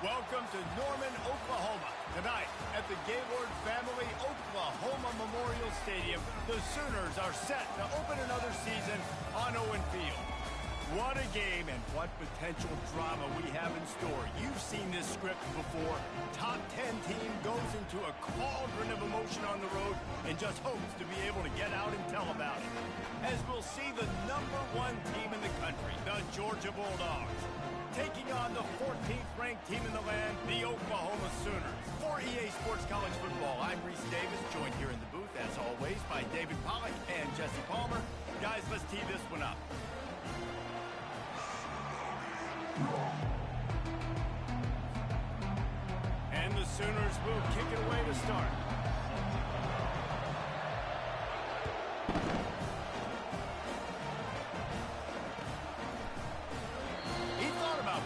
Welcome to Norman, Oklahoma. Tonight, at the Gaylord Family Oklahoma Memorial Stadium, the Sooners are set to open another season on Owen Field. What a game and what potential drama we have in store. You've seen this script before. Top 10 team goes into a cauldron of emotion on the road and just hopes to be able to get out and tell about it. As we'll see the #1 team in the country, the Georgia Bulldogs, taking on the 14th ranked team in the land, the Oklahoma Sooners. For EA Sports College Football, I'm Reese Davis, joined here in the booth, as always, by David Pollack and Jesse Palmer. Guys, let's tee this one up. And the Sooners will kick it away to start.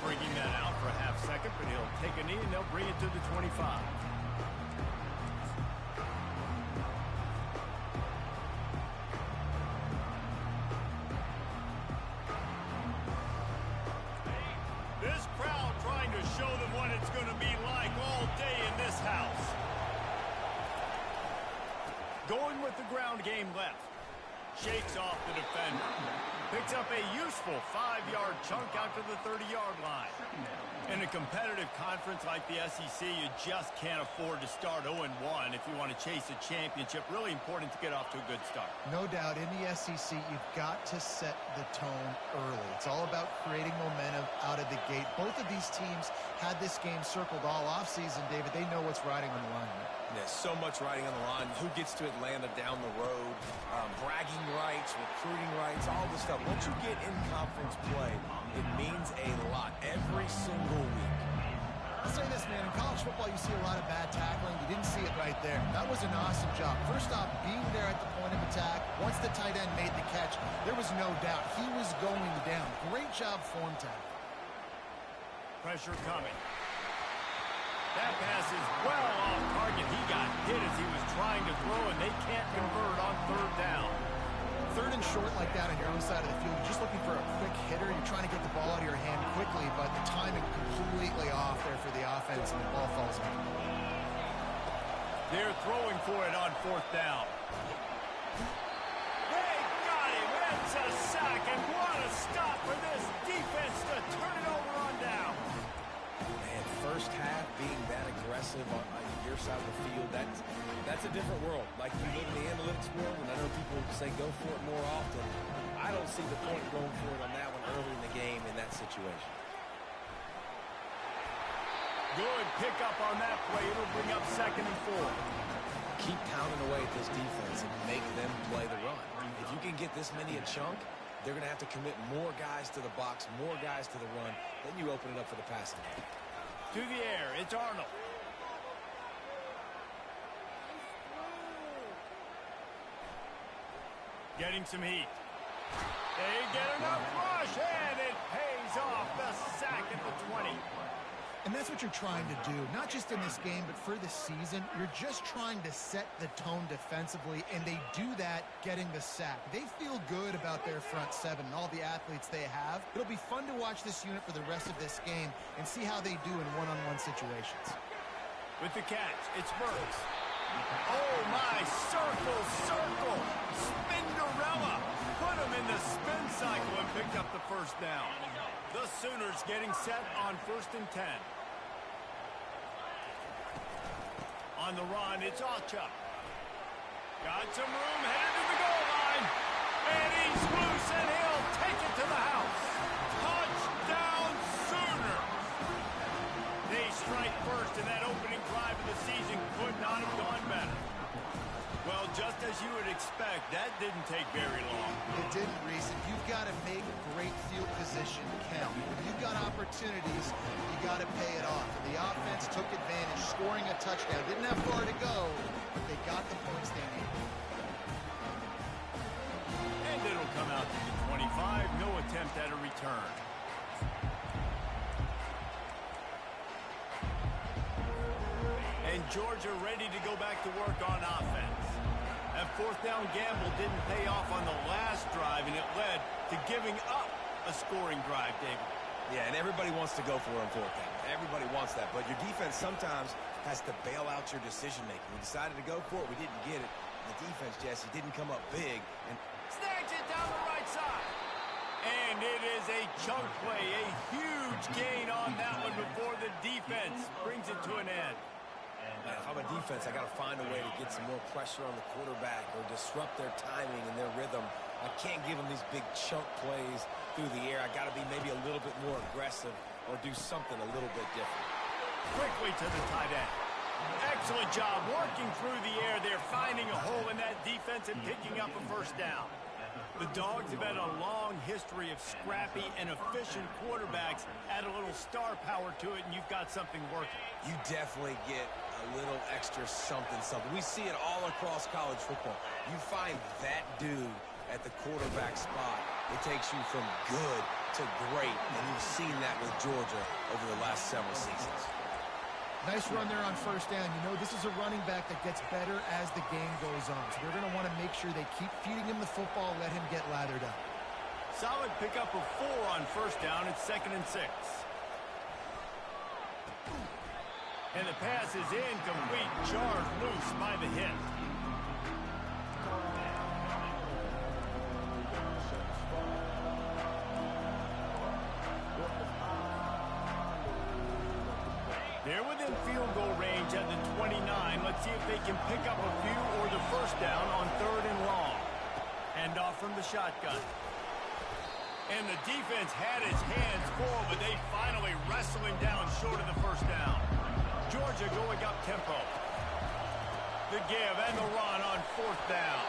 Bringing that out for a half second, but he'll take a knee and they'll bring it to the 25. This crowd trying to show them what it's going to be like all day in this house. Going with the ground game left. Shakes off the defender. Picks up a useful 5-yard chunk out to the 30-yard line. In a competitive conference like the SEC, you just can't afford to start 0-1 if you want to chase a championship. Really important to get off to a good start. No doubt, in the SEC, you've got to set the tone early. It's all about creating momentum out of the gate. Both of these teams had this game circled all offseason, David. They know what's riding on the line. There's so much riding on the line. Who gets to Atlanta down the road? Bragging rights, recruiting rights, all this stuff. Once you get in conference play, it means a lot every single week. I'll say this, man. In college football, you see a lot of bad tackling. You didn't see it right there. That was an awesome job. First off, being there at the point of attack. Once the tight end made the catch, there was no doubt he was going down. Great job form tackle. Pressure coming. That pass is well off target. He got hit as he was trying to throw, and they can't convert on 3rd down. 3rd and short like that on your own side of the field, you're just looking for a quick hitter. You're trying to get the ball out of your hand quickly, but the timing completely off there for the offense, and the ball falls in. They're throwing for it on 4th down. They got him. It's a sack, and what a stop for this defense to turn it aggressive on your side of the field. That's a different world. Like you live in the analytics world, and I know people say go for it more often. I don't see the point going for it on that one early in the game in that situation. Good pickup on that play. It'll bring up 2nd and 4. Keep pounding away at this defense and make them play the run. If you can get this many a chunk, they're going to have to commit more guys to the box, more guys to the run. Then you open it up for the passing game. To the air, it's Arnold. Getting some heat. They get enough rush, and it pays off. The sack at the 20. And that's what you're trying to do, not just in this game, but for the season. You're just trying to set the tone defensively, and they do that getting the sack. They feel good about their front seven and all the athletes they have. It'll be fun to watch this unit for the rest of this game and see how they do in one-on-one situations. With the catch, it's Burks. Oh, my, circle, Spinderella. Put him in the spin cycle and picked up the first down. The Sooners getting set on 1st and 10. On the run, it's Alchuk. Got some room, headed to the goal line. And he's loose, and he'll take it to the house. Touchdown, Sooner. They strike first, and that opening drive of the season could not have gone better. Well, just as you would expect, that didn't take very long. It didn't, Reese. If you've got to make great field position count, if you've got opportunities, you got to pay it off. And the offense took advantage, scoring a touchdown. Didn't have far to go, but they got the points they needed. And it'll come out to the 25. No attempt at a return. And Georgia ready to go back to work on offense. That 4th down gamble didn't pay off on the last drive, and it led to giving up a scoring drive, David. Yeah, and everybody wants to go for it on 4th down. Everybody wants that, but your defense sometimes has to bail out your decision-making. We decided to go for it. We didn't get it. The defense, Jesse, didn't come up big. And snags it down the right side. And it is a chunk play, a huge gain on that one before the defense brings it to an end. If I'm a defense, I got to find a way to get some more pressure on the quarterback or disrupt their timing and their rhythm. I can't give them these big chunk plays through the air. I got to be maybe a little bit more aggressive or do something a little bit different. Quickly to the tight end. Excellent job working through the air. They're finding a hole in that defense and picking up a 1st down. The Dogs have had a long history of scrappy and efficient quarterbacks. Add a little star power to it, and you've got something working. You definitely get a little extra something. We see it all across college football. You find that dude at the quarterback spot, it takes you from good to great, and you've seen that with Georgia over the last several seasons. Nice run there on 1st down. You know, this is a running back that gets better as the game goes on. So they're going to want to make sure they keep feeding him the football, let him get lathered up. Solid pickup of 4 on 1st down. It's 2nd and 6. And the pass is incomplete. Jarred loose by the hit. They're within field goal range at the 29. Let's see if they can pick up a few or the 1st down on 3rd and long. Hand off from the shotgun. And the defense had his hands full, but they finally wrestle him down short of the 1st down. Georgia going up tempo. The give and the run on 4th down.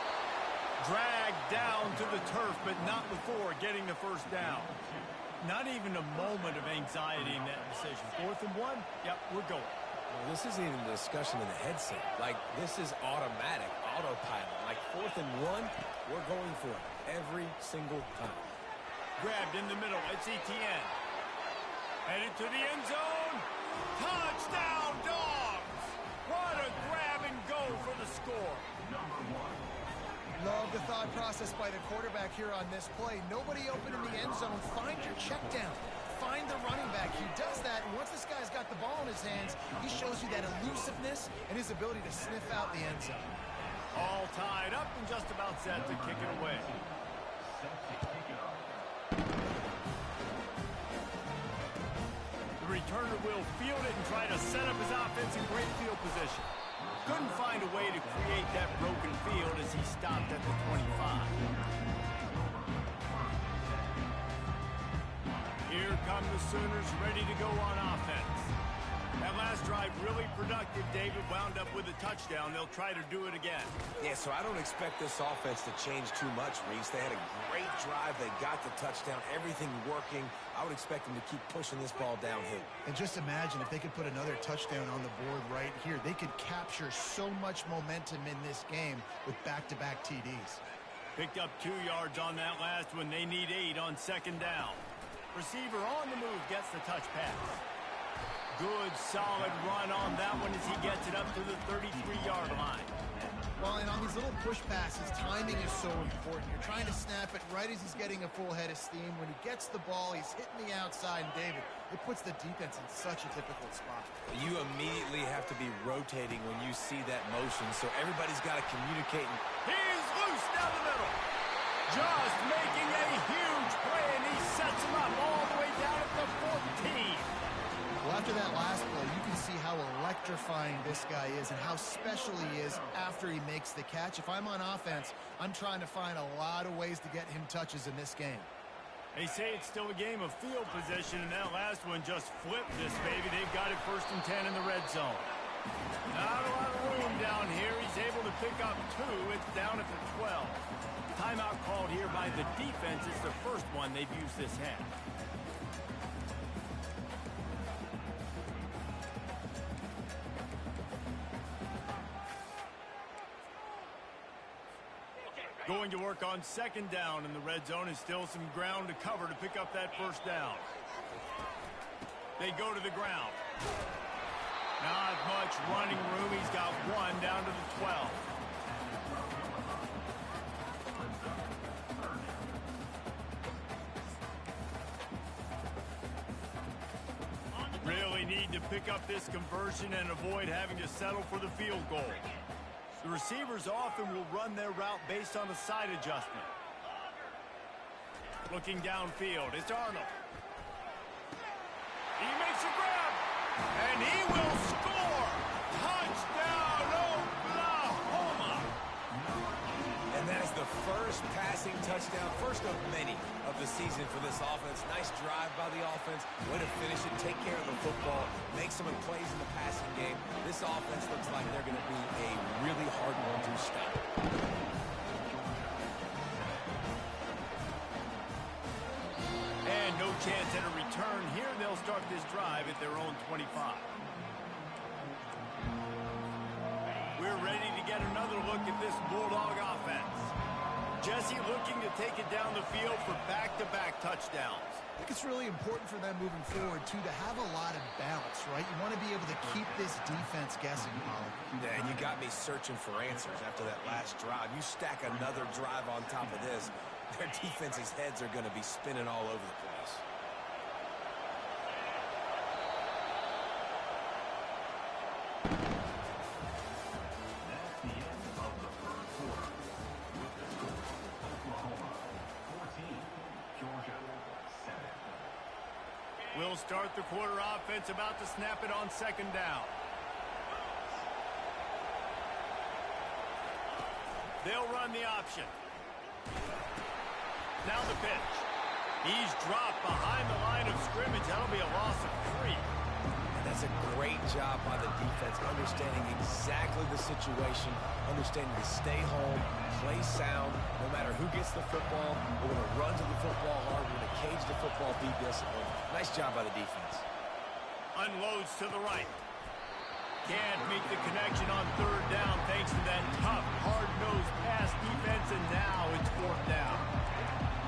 Dragged down to the turf, but not before getting the 1st down. Not even a moment of anxiety in that decision. 4th and 1, yep, we're going. Well, this isn't even a discussion in the headset. Like, this is automatic, autopilot. Like, 4th and 1, we're going for it every single time. Grabbed in the middle, it's Etienne. Headed to the end zone. Touchdown, Dogs! What a grab and go for the score. Love the thought process by the quarterback here on this play. Nobody open in the end zone. Find your check down. Find the running back. He does that, and once this guy's got the ball in his hands, he shows you that elusiveness and his ability to sniff out the end zone. All tied up and just about set to kick it away. The Turner will field it and try to set up his offense in great field position. Couldn't find a way to create that broken field as he stopped at the 25. Here come the Sooners ready to go on offense. That last drive really productive. David wound up with a touchdown. They'll try to do it again. Yeah, so I don't expect this offense to change too much, Reese. They had a great drive. They got the touchdown. Everything working. I would expect them to keep pushing this ball downhill. And just imagine if they could put another touchdown on the board right here. They could capture so much momentum in this game with back-to-back TDs. Picked up 2 yards on that last one. They need 8 on second down. Receiver on the move gets the touch pass. Good, solid run on that one as he gets it up to the 33-yard line. Well, and on these little push passes, timing is so important. You're trying to snap it right as he's getting a full head of steam. When he gets the ball, he's hitting the outside, and David, it puts the defense in such a difficult spot. You immediately have to be rotating when you see that motion, so everybody's got to communicate. He's loose down the middle. Just making a huge play, and he sets him up all the way down at the 14. Well, after that last play, you can see how electrifying this guy is and how special he is after he makes the catch. If I'm on offense, I'm trying to find a lot of ways to get him touches in this game. They say it's still a game of field position, and that last one just flipped this baby. They've got it 1st and 10 in the red zone. Not a lot of room down here. He's able to pick up 2. It's down at the 12. Timeout called here by the defense. It's the first one they've used this half. Going to work on second down in the red zone, and still some ground to cover to pick up that first down. They go to the ground. Not much running room. He's got 1 down to the 12. Really need to pick up this conversion and avoid having to settle for the field goal. The receivers often will run their route based on a side adjustment. Looking downfield, it's Arnold. He makes a grab, and he will score! Touchdown, Oklahoma! And that is the first passing touchdown, first of many of the season for this offense. Nice drive by the offense. Way to finish it, take care of the football, make some plays in the passing game. This offense looks like they're going to be a really hard one to stop. And no chance at a return here. They'll start this drive at their own 25. We're ready to get another look at this Bulldog offense. Jesse looking to take it down the field for back-to-back touchdowns. I think it's really important for them moving forward, too, to have a lot of balance, right? You want to be able to keep this defense guessing, Pollock. Yeah, and you got me searching for answers after that last drive. You stack another drive on top of this, their defense's heads are going to be spinning all over the place. We'll start the quarter offense, about to snap it on second down. They'll run the option. Now the pitch. He's dropped behind the line of scrimmage. That'll be a loss of 3. And that's a great job by the defense, understanding exactly the situation, understanding to stay home, play sound. No matter who gets the football, we're going to run to the football hard. We're going to cage the football, be disciplined. Nice job by the defense. Unloads to the right. Can't make the connection on third down thanks to that tough, hard-nosed pass defense, and now it's 4th down.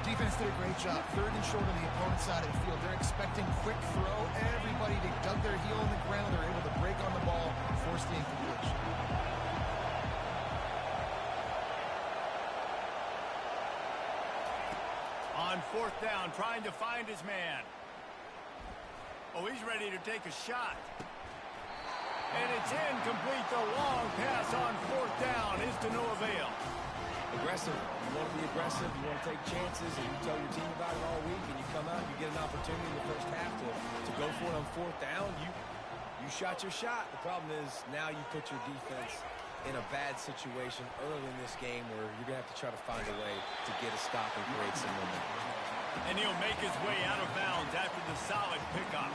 Defense did a great job. 3rd and short on the opponent's side of the field. They're expecting quick throw. Everybody dug their heel on the ground. They're able to break on the ball, force the incompletion. On 4th down, trying to find his man. Oh, he's ready to take a shot. And it's incomplete. The long pass on 4th down is to no avail. Aggressive. You want to be aggressive. You want to take chances. And you tell your team about it all week. And you come out, you get an opportunity in the first half to go for it on fourth down, you shot your shot. The problem is now you put your defense in a bad situation early in this game where you're going to have to try to find a way to get a stop and create some momentum. And he'll make his way out of bounds after the solid pickup.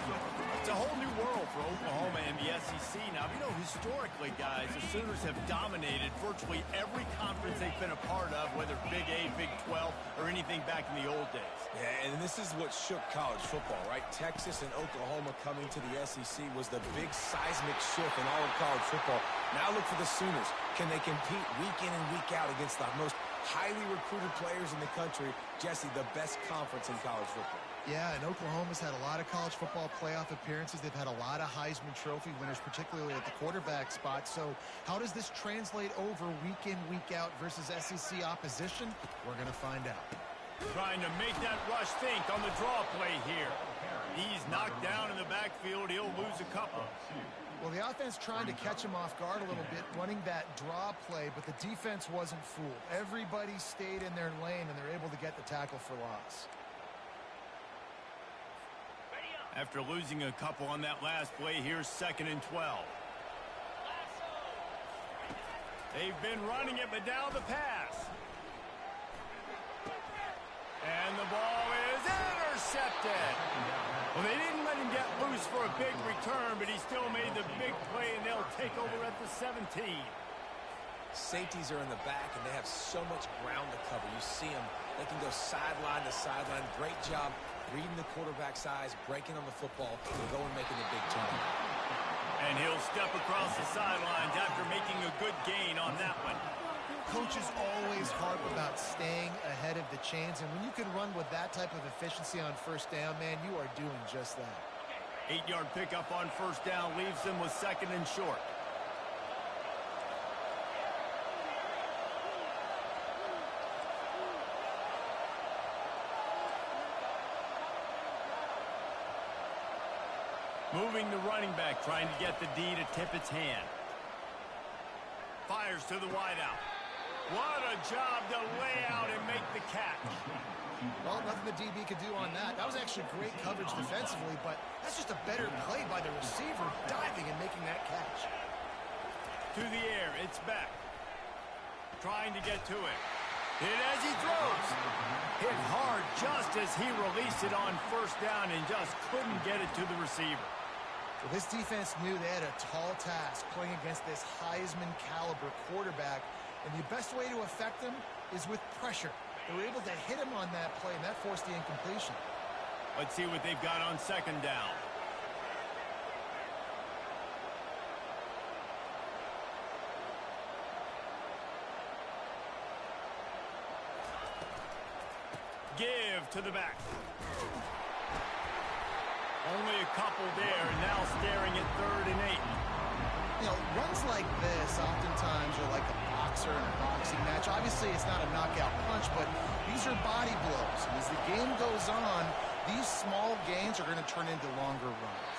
It's a whole new world for Oklahoma and the SEC. Now, you know, historically, guys, the Sooners have dominated virtually every conference they've been a part of, whether Big 8, Big 12, or anything back in the old days. Yeah, and this is what shook college football, right? Texas and Oklahoma coming to the SEC was the big seismic shift in all of college football. Now look for the Sooners. Can they compete week in and week out against the most highly recruited players in the country? Jesse, the best conference in college football. Yeah, and Oklahoma's had a lot of college football playoff appearances. They've had a lot of Heisman Trophy winners, particularly at the quarterback spot. So how does this translate over week in, week out versus SEC opposition? We're going to find out. Trying to make that rush think on the draw play here. He's knocked down in the backfield. He'll lose a couple. Well, the offense trying to catch him off guard a little bit, running that draw play, but the defense wasn't fooled. Everybody stayed in their lane, and they're able to get the tackle for loss. After losing a couple on that last play, here's 2nd and 12. They've been running it, but now the pass. And the ball is intercepted. Well, they didn't let him get loose for a big return, but he still made the big play, and they'll take over at the 17. Safeties are in the back, and they have so much ground to cover. You see them. They can go sideline to sideline. Great job reading the quarterback's eyes, breaking on the football, and going making the big turn. And he'll step across the sidelines after making a good gain on that one. Coaches always harp about staying ahead of the chains, and when you can run with that type of efficiency on first down, man, you are doing just that. 8-yard pickup on first down leaves them with 2nd and short. Moving the running back, trying to get the D to tip its hand. Fires to the wideout. What a job to lay out and make the catch. Well, nothing the DB could do on that. That was actually great coverage defensively, but that's just a better play by the receiver, diving and making that catch. To the air, it's back. Trying to get to it. Hit as he throws. Hit hard just as he released it on first down and just couldn't get it to the receiver. Well, this defense knew they had a tall task playing against this Heisman caliber quarterback, and the best way to affect him is with pressure. They were able to hit him on that play, and that forced the incompletion. Let's see what they've got on 2nd down. Give to the back. Only a couple there, and now staring at 3rd and 8. You know, runs like this oftentimes are like a boxer in a boxing match. Obviously, it's not a knockout punch, but these are body blows. And as the game goes on, these small gains are going to turn into longer runs.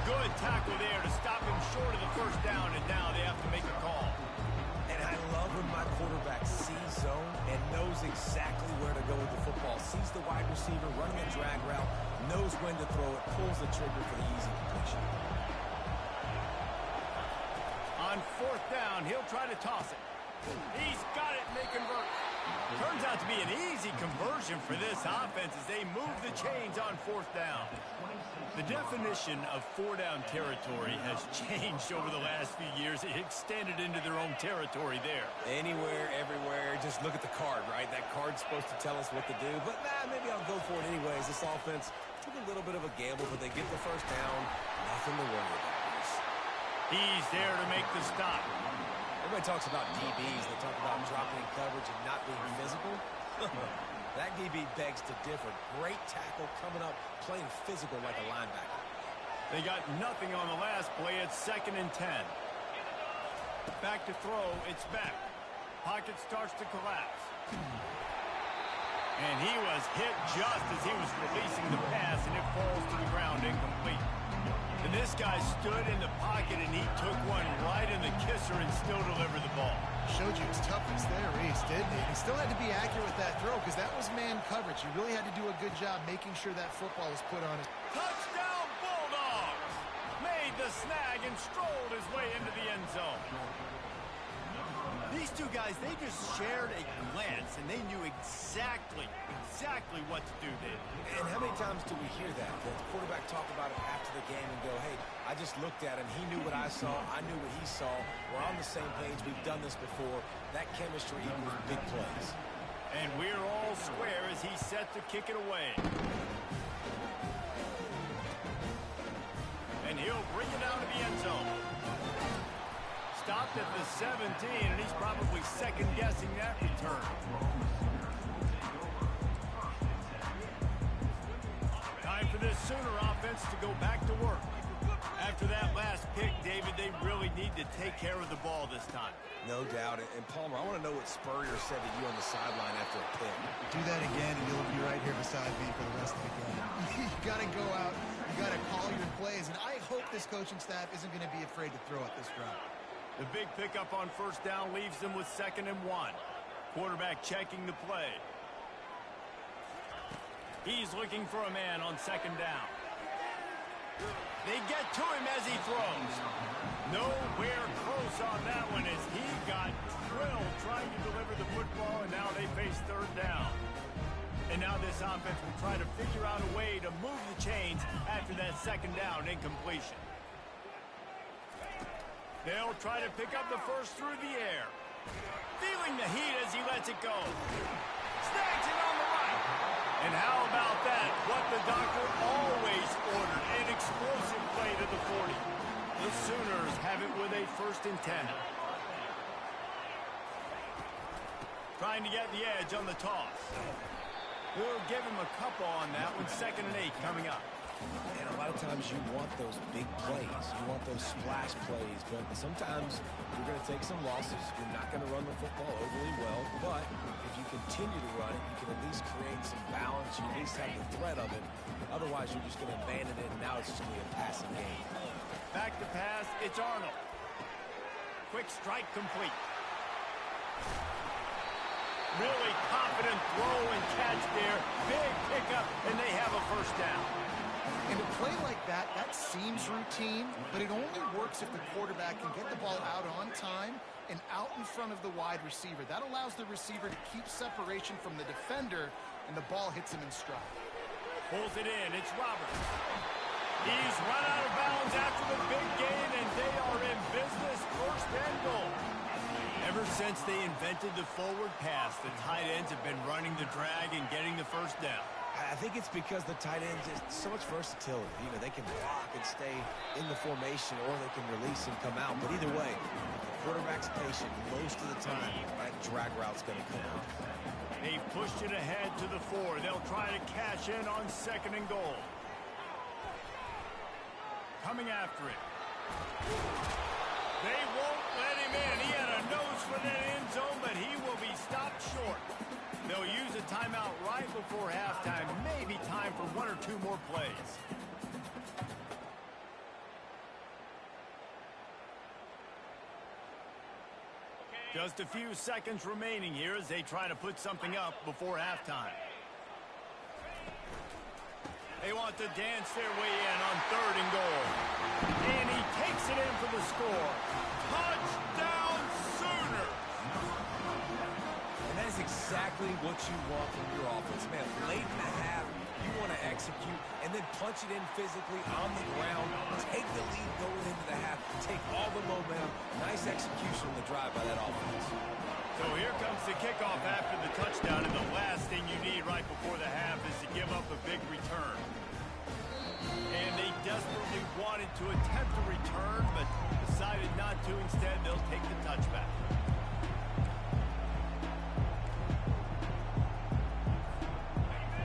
Good tackle there to stop him short of the first down, and now they have to make a call. And I love when my quarterback sees zone and knows exactly where to go with the football. Sees the wide receiver running a drag route, knows when to throw it, pulls the trigger for the easy completion. On 4th down, he'll try to toss it. He's got it and they convert. Turns out to be an easy conversion for this offense as they move the chains on 4th down. The definition of 4-down territory has changed over the last few years. It extended into their own territory there. Anywhere, everywhere, just look at the card, right? That card's supposed to tell us what to do, but maybe I'll go for it anyways. This offense took a little bit of a gamble, but they get the first down. Nothing to worry about. He's there to make the stop. Everybody talks about DBs. They talk about dropping in coverage and not being physical. That DB begs to differ. Great tackle coming up, playing physical like a linebacker. They got nothing on the last play. It's 2nd and 10. Back to throw. It's back. Pocket starts to collapse. And he was hit just as he was releasing the pass, and it falls to the ground incomplete. And this guy stood in the pocket, and he took one right in the kisser and still delivered the ball. Showed you his toughness there, Reese, didn't he? He still had to be accurate with that throw because that was man coverage. He really had to do a good job making sure that football was put on his... Touchdown, the snag and strolled his way into the end zone. These two guys, they just shared a glance, and they knew exactly what to do there. And how many times do we hear that? The quarterback talk about it after the game and go, hey, I just looked at him. He knew what I saw. I knew what he saw. We're on the same page. We've done this before. That chemistry equals big plays. And we're all square as he's set to kick it away. And he'll bring it down to the end zone. Stopped at the 17, and he's probably second-guessing that return. Time for this Sooner offense to go back to work. After that last pick, David, they really need to take care of the ball this time. No doubt. And Palmer, I want to know what Spurrier said to you on the sideline after a pick. Do that again, and you'll be right here beside me for the rest of the game. You got to go out. You got to call your plays, and I hope this coaching staff isn't going to be afraid to throw at this drive. The big pickup on first down leaves them with 2nd and 1. Quarterback checking the play. He's looking for a man on 2nd down. They get to him as he throws. Nowhere close on that one as he got drilled trying to deliver the football, and now they face 3rd down. And now this offense will try to figure out a way to move the chains after that 2nd down incompletion. They'll try to pick up the first through the air. Feeling the heat as he lets it go. Snags it on the right. And how about that? What the doctor always ordered. An explosive play to the 40. The Sooners have it with a 1st and 10. Trying to get the edge on the toss. We'll give him a couple on that one. 2nd and 8 coming up. And a lot of times you want those big plays. You want those splash plays. But sometimes you're going to take some losses. You're not going to run the football overly well. But if you continue to run it, you can at least create some balance. You at least have the threat of it. Otherwise, you're just going to abandon it, and now it's just going to be a passing game. Back to pass. It's Arnold. Quick strike complete. Really confident throw and catch there. Big pickup, and they have a 1st down. And a play like that seems routine, but it only works if the quarterback can get the ball out on time and out in front of the wide receiver. That allows the receiver to keep separation from the defender, and the ball hits him in stride. Pulls it in. It's Roberts. He's run out of bounds after the big gain, and they are in business. 1st and goal. Ever since they invented the forward pass, the tight ends have been running the drag and getting the 1st down. I think it's because the tight ends is so much versatility. You know, they can block and stay in the formation, or they can release and come out. But either way, the quarterback's patient most of the time. That drag route's going to come out. They pushed it ahead to the 4. They'll try to cash in on 2nd and goal. Coming after it. They won't let him in. He had a nose for that end zone, but he will be stopped short. They'll use a timeout right before halftime. Maybe time for 1 or 2 more plays. Just a few seconds remaining here as they try to put something up before halftime. They want to dance their way in on 3rd and goal. And he takes it in for the score. Touchdown Sooners! And that is exactly what you want from your offense. Man, late in the half, you want to execute and then punch it in physically on the ground. Take the lead going into the half. Take all the momentum. Nice execution on the drive by that offense. So here comes the kickoff after the touchdown, and the last thing you need right before the half is to give up a big return. And they desperately wanted to attempt a return, but decided not to. Instead, they'll take the touchback.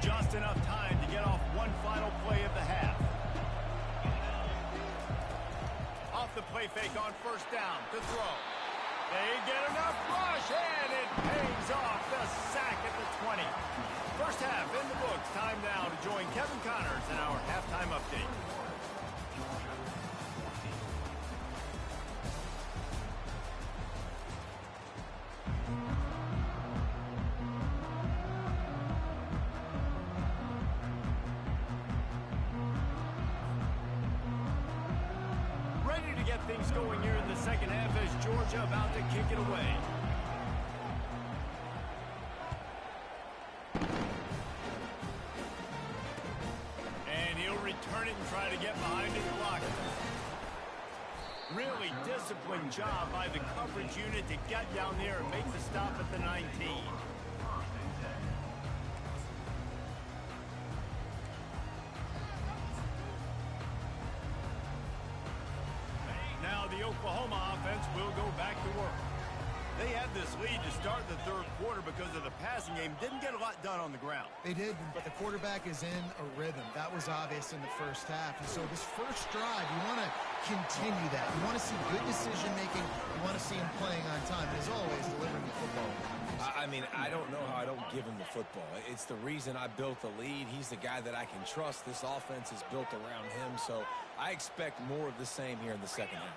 Just enough time to get off one final play of the half. Off the play fake on 1st down to throw. They get enough rush, and it pays off. The sack at the 20. 1st half in the books. Time now to join Kevin Connors in our halftime update. things going here in the second half as Georgia about to kick it away. And he'll return it and try to get behind his blocker. Really disciplined job by the coverage unit to get down there and make the stop at the 19. Now the Oklahoma offense will go back to work. They had this lead to start the third quarter because of the passing game. Didn't get a lot done on the ground. They did, but the quarterback is in a rhythm. That was obvious in the first half. And so this first drive, you want to continue that. You want to see good decision-making. You want to see him playing on time. And as always, delivering the football. I mean, I don't know how I don't give him the football. It's the reason I built the lead. He's the guy that I can trust. This offense is built around him. So I expect more of the same here in the second half.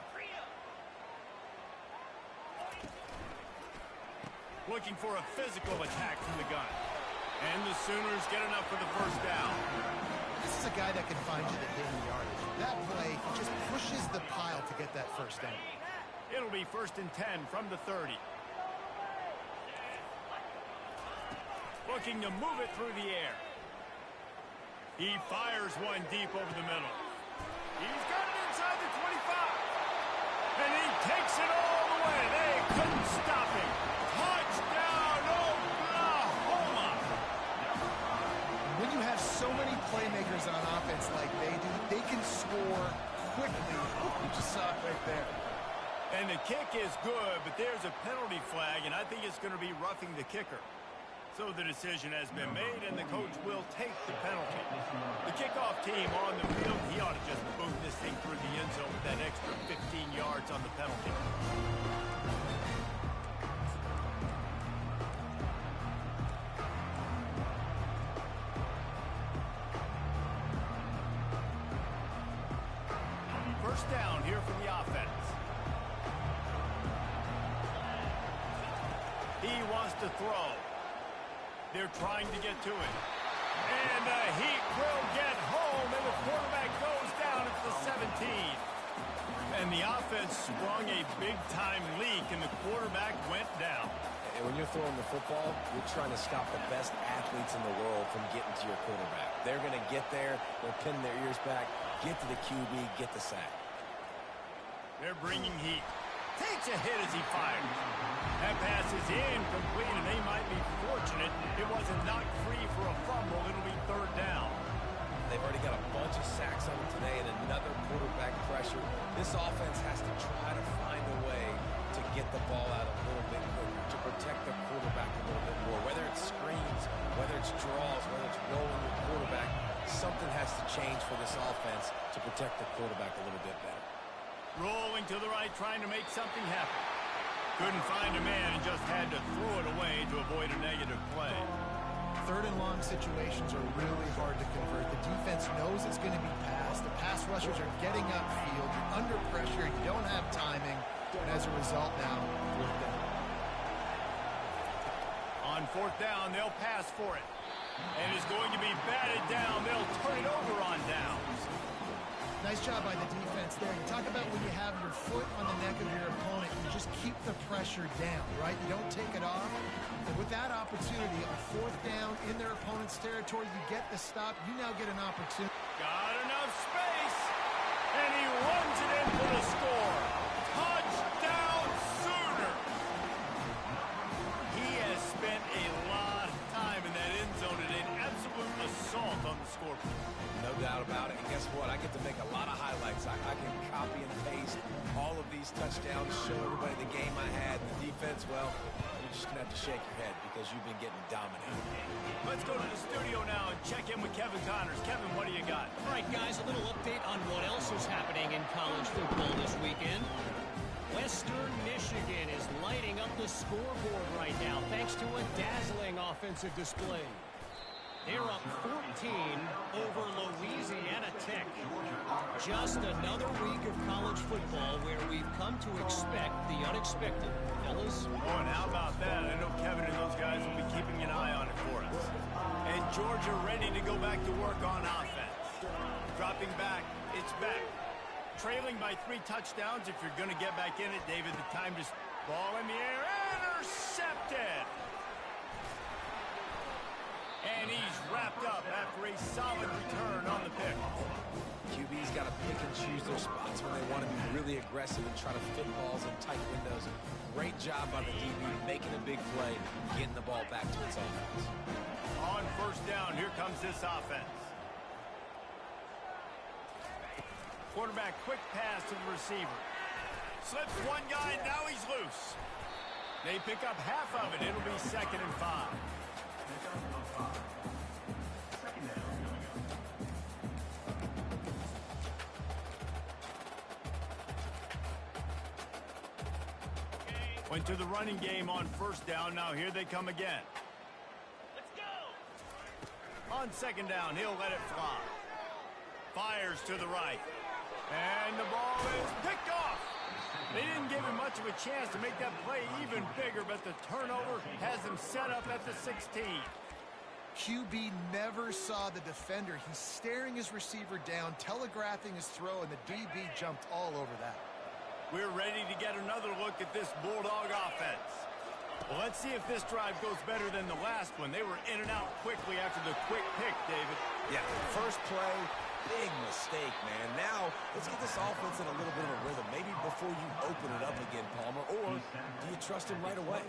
Looking for a physical attack from the gun. And the Sooners get enough for the first down. This is a guy that can find you the hidden yardage. That play just pushes the pile to get that first down. It'll be 1st and 10 from the 30. Looking to move it through the air. He fires one deep over the middle. He's got it inside the 25. And he takes it all the way. They couldn't stop him. Touchdown, Oklahoma! When you have so many playmakers on offense like they do, they can score quickly. You just saw it right there. And the kick is good, but there's a penalty flag, and I think it's going to be roughing the kicker. So the decision has been made, and the coach will take the penalty. The kickoff team on the field, he ought to just boot this thing through the end zone with that extra 15 yards on the penalty. First down here for the offense. He wants to throw. They're trying to get to it. And the Heat will get home, and the quarterback goes down at the 17. And the offense sprung a big-time leak, and the quarterback went down. And when you're throwing the football, you're trying to stop the best athletes in the world from getting to your quarterback. They're going to get there. They'll pin their ears back, get to the QB, get the sack. They're bringing heat. Takes a hit as he fires. That pass is incomplete, and they might be fortunate it wasn't knocked free for a fumble. It'll be third down. They've already got a bunch of sacks on them today and another quarterback pressure. This offense has to try to find a way to get the ball out a little bit quicker, to protect the quarterback a little bit more. Whether it's screens, whether it's draws, whether it's rolling your quarterback, something has to change for this offense to protect the quarterback a little bit better. Rolling to the right, trying to make something happen. Couldn't find a man and just had to throw it away to avoid a negative play. Third and long situations are really hard to convert. The defense knows it's going to be passed. The pass rushers are getting upfield. You're under pressure. You don't have timing. And as a result now, fourth down. On fourth down, they'll pass for it. And it's going to be batted down. They'll turn it over on downs. Nice job by the defense there. You talk about when you have your foot on the neck of your opponent, you just keep the pressure down, right? You don't take it off. And with that opportunity, on fourth down in their opponent's territory, you get the stop. You now get an opportunity. Got enough space. And he runs it in for the score. Touchdown, Sooner. He has spent a lot of time in that end zone and an absolute assault on the scoreboard. No doubt about it. And guess what? I get to make a lot of highlights. I can copy and paste all of these touchdowns, show everybody the game I had. The defense, well, you're just going to have to shake your head because you've been getting dominated. Let's go to the studio now and check in with Kevin Connors. Kevin, what do you got? All right, guys, a little update on what else is happening in college football this weekend. Western Michigan is lighting up the scoreboard right now thanks to a dazzling offensive display. They're up 14 over Louisiana Tech. Just another week of college football where we've come to expect the unexpected. Fellas? Oh, and how about that? I know Kevin and those guys will be keeping an eye on it for us. And Georgia ready to go back to work on offense. Dropping back, it's back. Trailing by 3 touchdowns. If you're going to get back in it, David, the time to ball in the air. Intercepted. And he's wrapped up after a solid return on the pick. QB's got to pick and choose their spots when they want to be really aggressive and try to fit balls in tight windows. Great job by the DB making a big play, getting the ball back to its offense. On first down, here comes this offense. Quarterback, quick pass to the receiver. Slips one guy, now he's loose. They pick up half of it. It'll be 2nd and 5. Went to the running game on first down. Now here they come again. Let's go. On 2nd down, he'll let it fly. Fires to the right. And the ball is picked off. They didn't give him much of a chance to make that play even bigger, but the turnover has them set up at the 16. QB never saw the defender. He's staring his receiver down, telegraphing his throw, and the DB jumped all over that. We're ready to get another look at this Bulldog offense. Well, let's see if this drive goes better than the last one. They were in and out quickly after the quick pick, David. Yeah, first play, big mistake, man. Now, let's get this offense in a little bit of a rhythm. Maybe before you open it up again, Palmer, or do you trust him right away?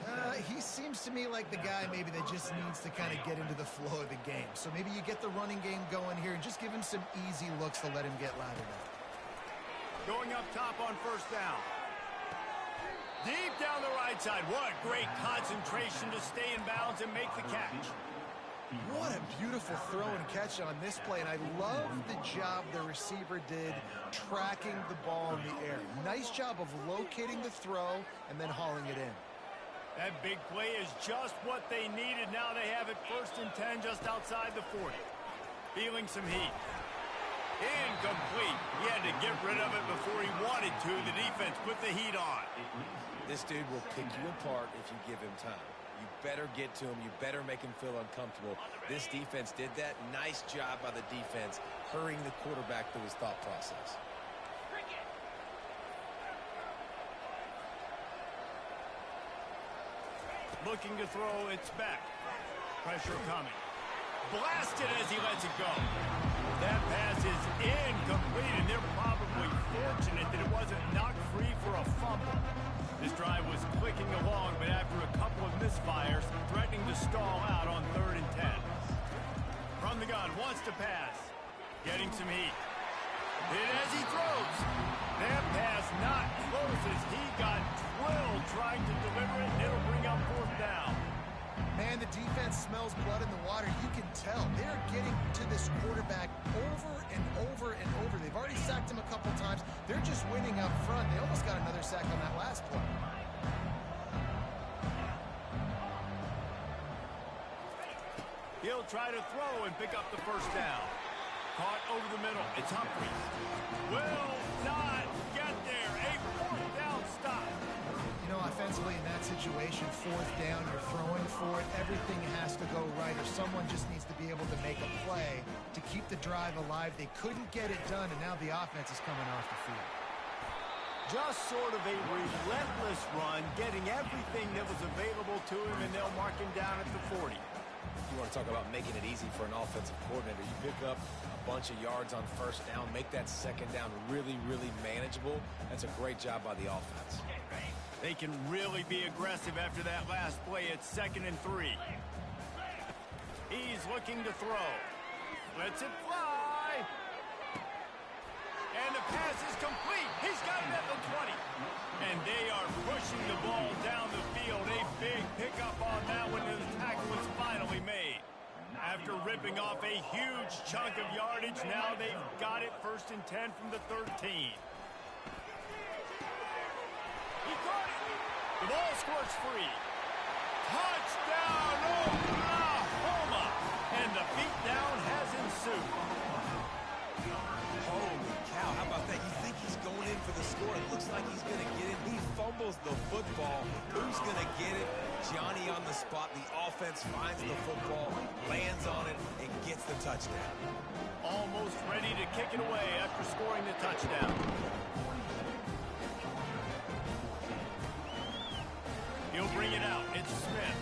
He seems to me like the guy maybe that just needs to kind of get into the flow of the game. So maybe you get the running game going here and just give him some easy looks to let him get lathered up. Going up top on first down. Deep down the right side. What great concentration to stay in bounds and make the catch. What a beautiful throw and catch on this play, and I love the job the receiver did tracking the ball in the air. Nice job of locating the throw and then hauling it in. That big play is just what they needed. Now they have it 1st and 10 just outside the 40. Feeling some heat. Incomplete. He had to get rid of it before he wanted to. The defense put the heat on. This dude will pick you apart if you give him time. You better get to him. You better make him feel uncomfortable. This defense did that. Nice job by the defense, hurrying the quarterback through his thought process. Looking to throw, it's back. Pressure coming. Blasted as he lets it go. That pass is incomplete, and they're probably fortunate that it wasn't knocked free for a fumble. This drive was clicking along, but after a couple of misfires, threatening to stall out on 3rd and 10. From the gun, wants to pass. Getting some heat. Hit as he throws. That pass not close as he got drilled trying to deliver it, and it'll bring up 4th down. Man, the defense smells blood in the water. You can tell. They're getting to this quarterback over and over and over. They've already sacked him a couple times. They're just winning up front. They almost got another sack on that last play. He'll try to throw and pick up the 1st down. Caught over the middle. It's Humphries. Will not get there. A 4th down stop. You know, offensively in that situation, 4th down, you're throwing for it. Everything has to go right, or someone just needs to be able to make a play to keep the drive alive. They couldn't get it done, and now the offense is coming off the field. Just sort of a relentless run, getting everything that was available to him, and they'll mark him down at the 40. You want to talk about making it easy for an offensive coordinator. You pick up a bunch of yards on first down, make that 2nd down really, really manageable. That's a great job by the offense. They can really be aggressive after that last play. It's 2nd and 3. He's looking to throw. Lets it fly. And the pass is complete. He's got it at the 20. And they are pushing the ball down the field. A big pickup on that one, and the tackle is finally made. After ripping off a huge chunk of yardage, now they've got it 1st and 10 from the 13. He caught it. The ball squirts free. Touchdown, Oklahoma! And the beatdown has ensued. Holy cow, how about that? You think he's going in for the score. It looks like he's going to get it. He fumbles the football. Who's going to get it? Johnny on the spot. The offense finds the football, lands on it, and gets the touchdown. Almost ready to kick it away after scoring the touchdown. Smith.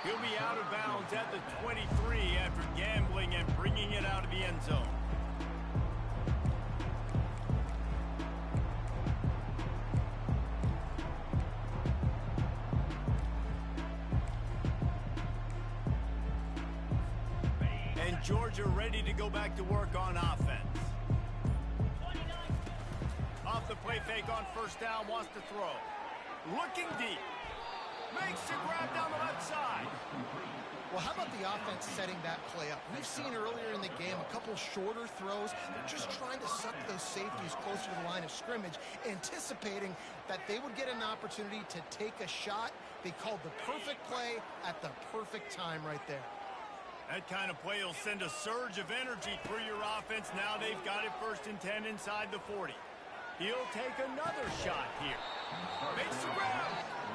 He'll be out of bounds at the 23 after gambling and bringing it out of the end zone. And Georgia ready to go back to work on offense. Off the play fake on first down, wants to throw. Looking deep. Makes the grab down the left side. Well, how about the offense setting that play up? We've seen earlier in the game a couple shorter throws. They're just trying to suck those safeties closer to the line of scrimmage, anticipating that they would get an opportunity to take a shot. They called the perfect play at the perfect time right there. That kind of play will send a surge of energy through your offense. Now they've got it 1st and 10 inside the 40. He'll take another shot here. Makes the grab.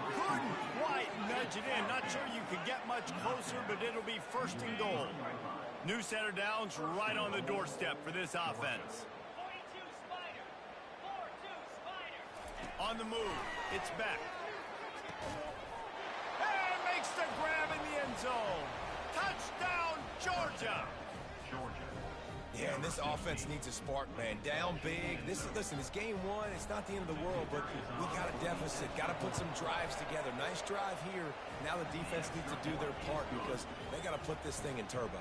Couldn't quite nudge it in. Not sure you could get much closer, but it'll be 1st and goal. New set of downs right on the doorstep for this offense. On the move. It's back. And makes the grab in the end zone. Touchdown, Georgia. Yeah, and this offense needs a spark, man. Down big. Listen, it's game 1. It's not the end of the world, but we got a deficit. Got to put some drives together. Nice drive here. Now the defense needs to do their part because they got to put this thing in turbo.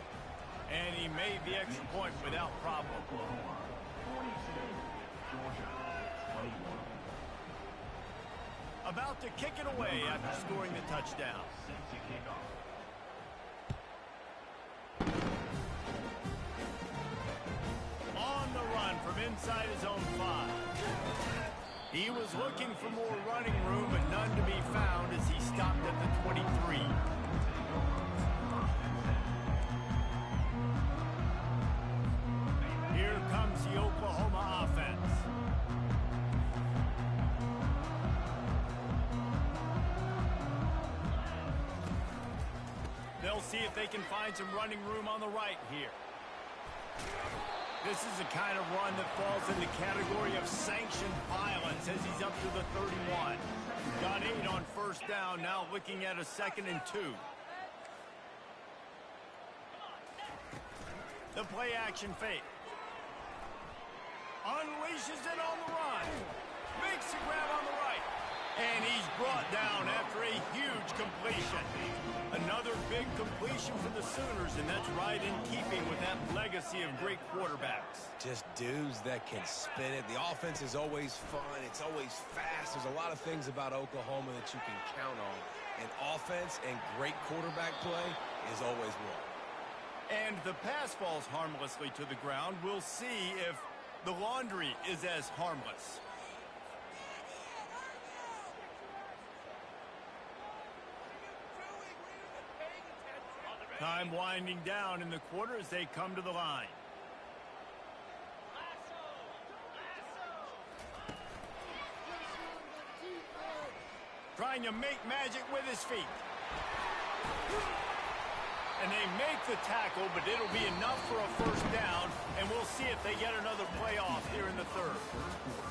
And he made the extra point without problem. About to kick it away after scoring the touchdown. On the run from inside his own 5. He was looking for more running room, but none to be found as he stopped at the 23. Here comes the Oklahoma offense. They'll see if they can find some running room on the right here. This is the kind of run that falls in the category of sanctioned violence as he's up to the 31. Got 8 on first down, now looking at a 2nd and 2. The play action fake. Unleashes it on the run. Makes the grab on the right. And he's brought down after a huge completion. Another big completion for the Sooners, and that's right in keeping with that legacy of great quarterbacks. Just dudes that can spin it. The offense is always fun. It's always fast. There's a lot of things about Oklahoma that you can count on. And offense and great quarterback play is always one. And the pass falls harmlessly to the ground. We'll see if the laundry is as harmless. Time winding down in the quarter as they come to the line. Trying to make magic with his feet. And they make the tackle, but it'll be enough for a first down, and we'll see if they get another play off here in the 3rd.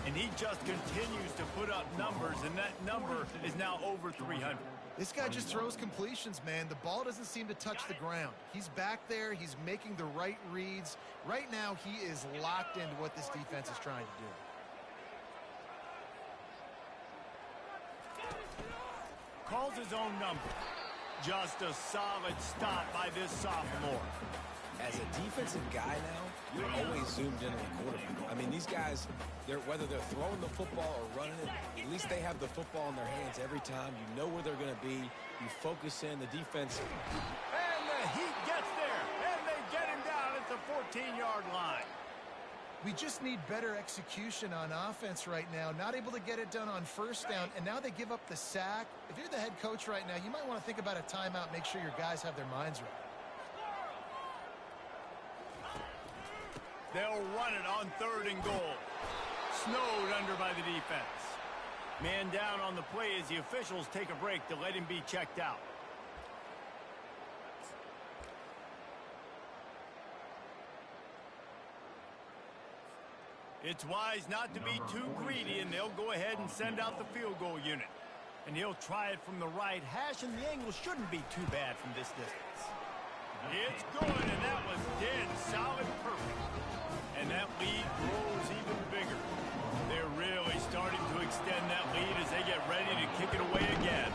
And he just continues to put up numbers, and that number is now over 300. This guy just throws completions, man. The ball doesn't seem to touch the ground. He's back there. He's making the right reads. Right now, he is locked into what this defense is trying to do. Calls his own number. Just a solid stop by this sophomore. As a defensive guy now, you're always zoomed in on the quarterback. I mean, these guys, whether they're throwing the football or running it, at least they have the football in their hands every time. You know where they're going to be. You focus in the defense. And the Heat gets there, and they get him down at the 14-yard line. We just need better execution on offense right now. Not able to get it done on first down, and now they give up the sack. If you're the head coach right now, you might want to think about a timeout, make sure your guys have their minds right. They'll run it on 3rd and goal. Snowed under by the defense. Man down on the play as the officials take a break to let him be checked out. It's wise not to be too greedy, and they'll go ahead and send out the field goal unit. And he'll try it from the right hash, and the angle shouldn't be too bad from this distance. It's good, and that was dead solid perfect. And that lead grows even bigger. They're really starting to extend that lead as they get ready to kick it away again.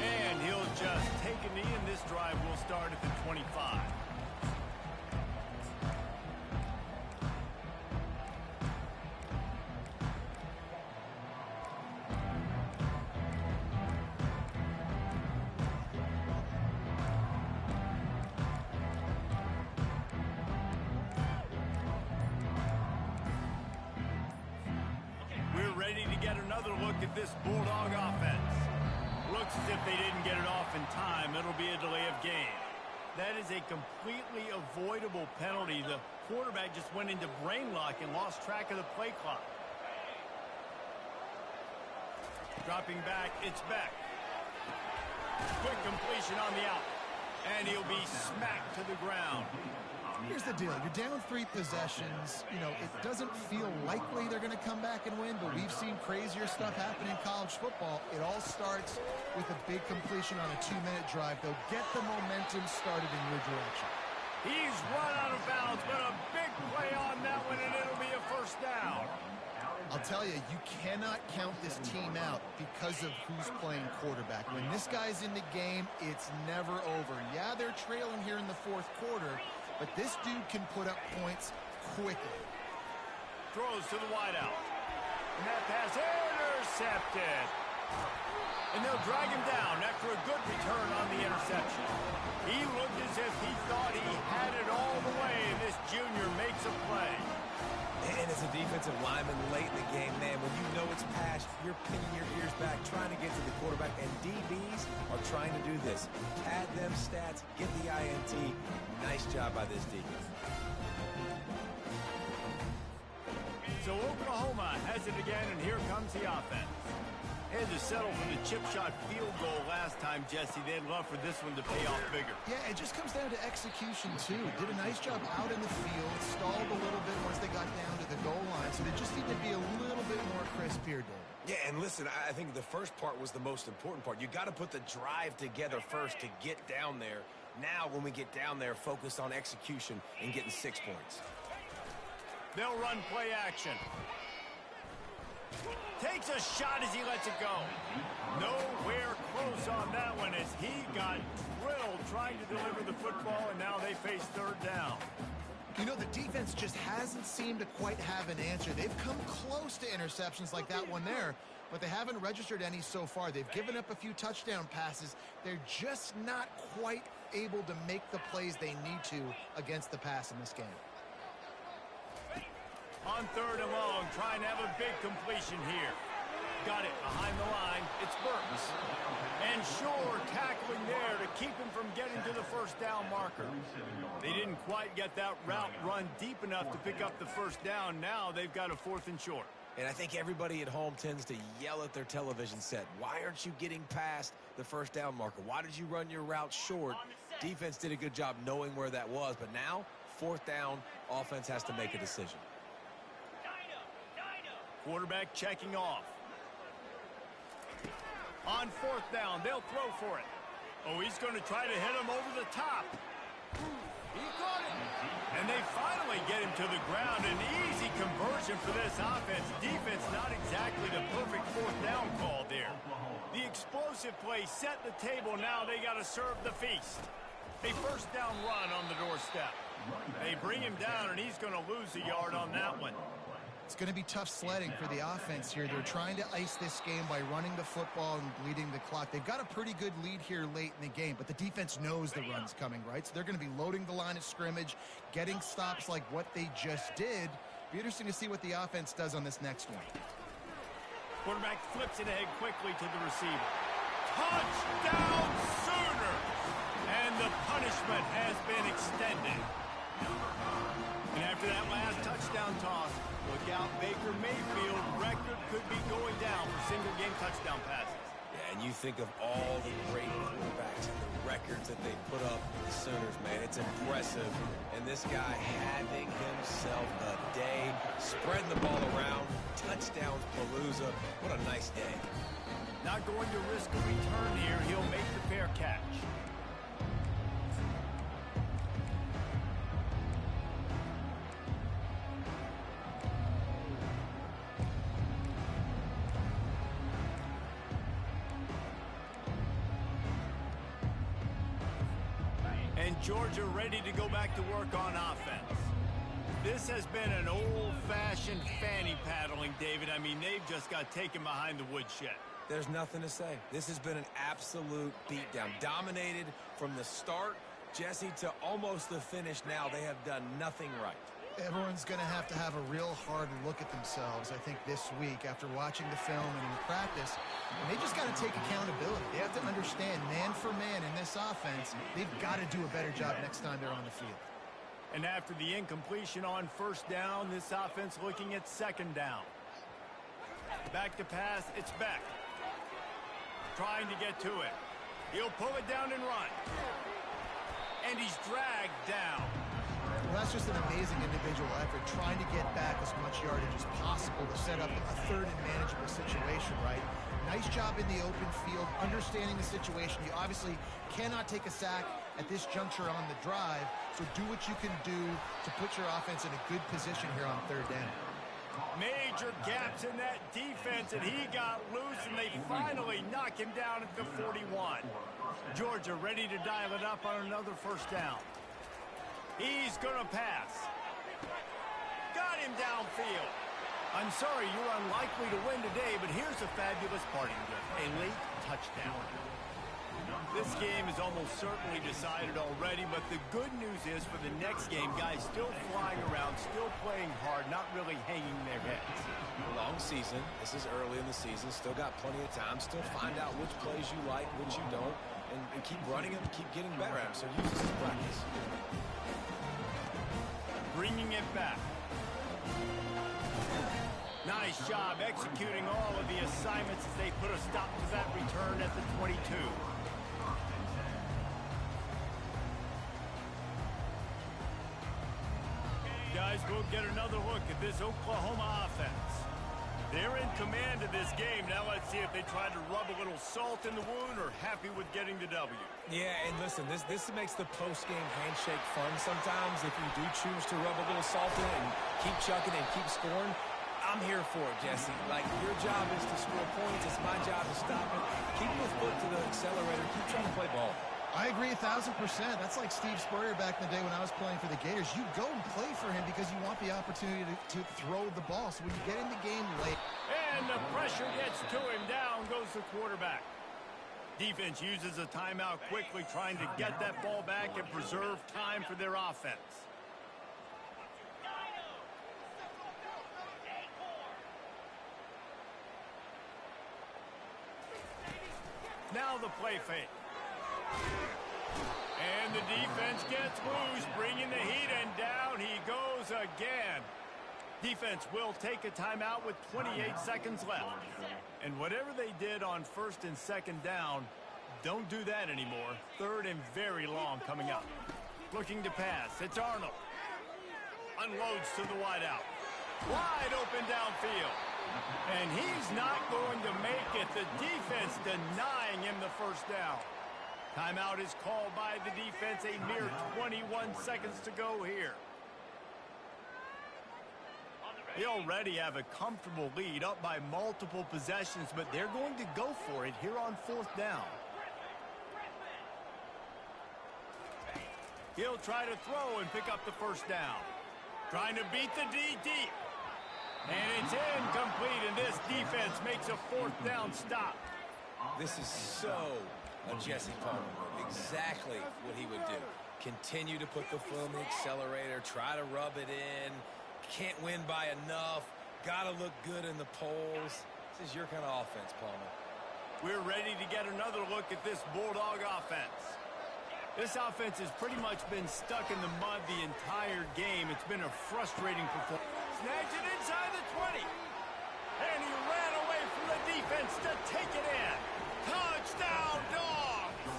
And he'll just take a knee, and this drive will start at the 25. Look at this Bulldog offense. Looks as if they didn't get it off in time. It'll be a delay of game. That is a completely avoidable penalty. The quarterback just went into brain lock and lost track of the play clock. Dropping back, it's Beck. Quick completion on the out. And he'll be smacked to the ground. Here's the deal. You're down 3 possessions. You know, it doesn't feel likely they're going to come back and win, but we've seen crazier stuff happen in college football. It all starts with a big completion on a 2-minute drive. They'll get the momentum started in your direction. He's run out of bounds, but a big play on that one, and it'll be a first down. I'll tell you, you cannot count this team out because of who's playing quarterback. When this guy's in the game, it's never over. Yeah, they're trailing here in the 4th quarter, but this dude can put up points quickly. Throws to the wideout. And that pass intercepted. And they'll drag him down after a good return on the interception. He looked as if he thought he had it all the way, and this junior makes a play. And as a defensive lineman late in the game, man, when you know it's pass, you're pinning your ears back, trying to get to the quarterback, and DBs are trying to do this. Pad them stats, get the INT. Nice job by this defense. So Oklahoma has it again, and here comes the offense. Had to settle for the chip shot field goal last time, Jesse. They'd love for this one to pay off bigger. Yeah, it just comes down to execution, too. Did a nice job out in the field, stalled a little bit once they got down to the goal line, so they just need to be a little bit more crisp here, David. Yeah, and listen, I think the first part was the most important part. You got to put the drive together first to get down there. Now, when we get down there, focus on execution and getting 6 points. They'll run play action. Takes a shot as he lets it go. Nowhere close on that one as he got drilled trying to deliver the football, and now they face 3rd down. You know, the defense just hasn't seemed to quite have an answer. They've come close to interceptions like that one there, but they haven't registered any so far. They've given up a few touchdown passes. They're just not quite able to make the plays they need to against the pass in this game. On 3rd and long, trying to have a big completion here. Got it behind the line. It's Burks. And Shore tackling there to keep him from getting to the first down marker. They didn't quite get that route run deep enough to pick up the first down. Now they've got a 4th and short. And I think everybody at home tends to yell at their television set. Why aren't you getting past the first down marker? Why did you run your route short? Defense did a good job knowing where that was. But now, 4th down, offense has to make a decision. Quarterback checking off. On 4th down, they'll throw for it. Oh, he's going to try to hit him over the top. He got it. And they finally get him to the ground. An easy conversion for this offense. Defense not exactly the perfect 4th down call there. The explosive play set the table. Now they got to serve the feast. A first down run on the doorstep. They bring him down, and he's going to lose a yard on that one. It's going to be tough sledding for the offense here. They're trying to ice this game by running the football and bleeding the clock. They've got a pretty good lead here late in the game, but the defense knows the run's coming, right? So they're going to be loading the line of scrimmage, getting stops like what they just did. Be interesting to see what the offense does on this next one. Quarterback flips it ahead quickly to the receiver. Touchdown Sooners! And the punishment has been extended. And after that last touchdown toss, look out, Baker Mayfield record could be going down for single-game touchdown passes. Yeah, and you think of all the great quarterbacks and the records that they put up with the Sooners, man. It's impressive. And this guy having himself a day, spreading the ball around, touchdowns, Palooza. What a nice day. Not going to risk a return here. He'll make the fair catch. And Georgia ready to go back to work on offense. This has been an old-fashioned fanny paddling, David. I mean, they've just got taken behind the woodshed. There's nothing to say. This has been an absolute beatdown. Dominated from the start, Jesse, to almost the finish now. They have done nothing right. Everyone's going to have a real hard look at themselves, I think, this week after watching the film and in practice. And they just got to take accountability. They have to understand, man for man in this offense, they've got to do a better job next time they're on the field. And after the incompletion on first down, this offense looking at second down. Back to pass, it's Beck. Trying to get to it. He'll pull it down and run. And he's dragged down. Well, that's just an amazing individual effort, trying to get back as much yardage as possible to set up a third and manageable situation, right? Nice job in the open field, understanding the situation. You obviously cannot take a sack at this juncture on the drive, so do what you can do to put your offense in a good position here on third down. Major gaps in that defense, and he got loose, and they finally knock him down at the 41. Georgia ready to dial it up on another first down. He's going to pass. Got him downfield. I'm sorry, you're unlikely to win today, but here's a fabulous parting gift. A late touchdown. This game is almost certainly decided already, but the good news is for the next game, guys still flying around, still playing hard, not really hanging their heads. Long season. This is early in the season. Still got plenty of time. Still find out which plays you like, which you don't, and keep running them, keep getting better at them. So use this as practice. Bringing it back. Nice job executing all of the assignments as they put a stop to that return at the 22. Guys, we'll get another look at this Oklahoma offense. They're in command of this game. Now let's see if they try to rub a little salt in the wound or happy with getting the W. Yeah, and listen, this makes the post-game handshake fun sometimes. If you do choose to rub a little salt in it and keep chucking and keep scoring, I'm here for it, Jesse. Like, your job is to score points. It's my job to stop it. Keep your foot to the accelerator. Keep trying to play ball. I agree 1,000%. That's like Steve Spurrier back in the day when I was playing for the Gators. You go and play for him because you want the opportunity to throw the ball. So when you get in the game late. And the pressure gets to him. Down goes the quarterback. Defense uses a timeout quickly, trying to get that ball back and preserve time for their offense. Now the play fake. And the defense gets loose, bringing the heat, and down he goes again. Defense will take a timeout with 28 seconds left. And whatever they did on first and second down, don't do that anymore. Third and very long coming up. Looking to pass. It's Arnold. Unloads to the wideout. Wide open downfield. And he's not going to make it. The defense denying him the first down. Timeout is called by the defense. A mere 21 seconds to go here. They already have a comfortable lead, up by multiple possessions, but they're going to go for it here on fourth down. He'll try to throw and pick up the first down. Trying to beat the D deep. And it's incomplete, and this defense makes a fourth down stop. This is so a Jesse Palmer move. Exactly what he would do. Continue to put the foot on the accelerator, try to rub it in. Can't win by enough. Got to look good in the polls. This is your kind of offense, Palmer. We're ready to get another look at this Bulldog offense. This offense has pretty much been stuck in the mud the entire game. It's been a frustrating performance. Snags it inside the 20. And he ran away from the defense to take it in. Touchdown, Dogs!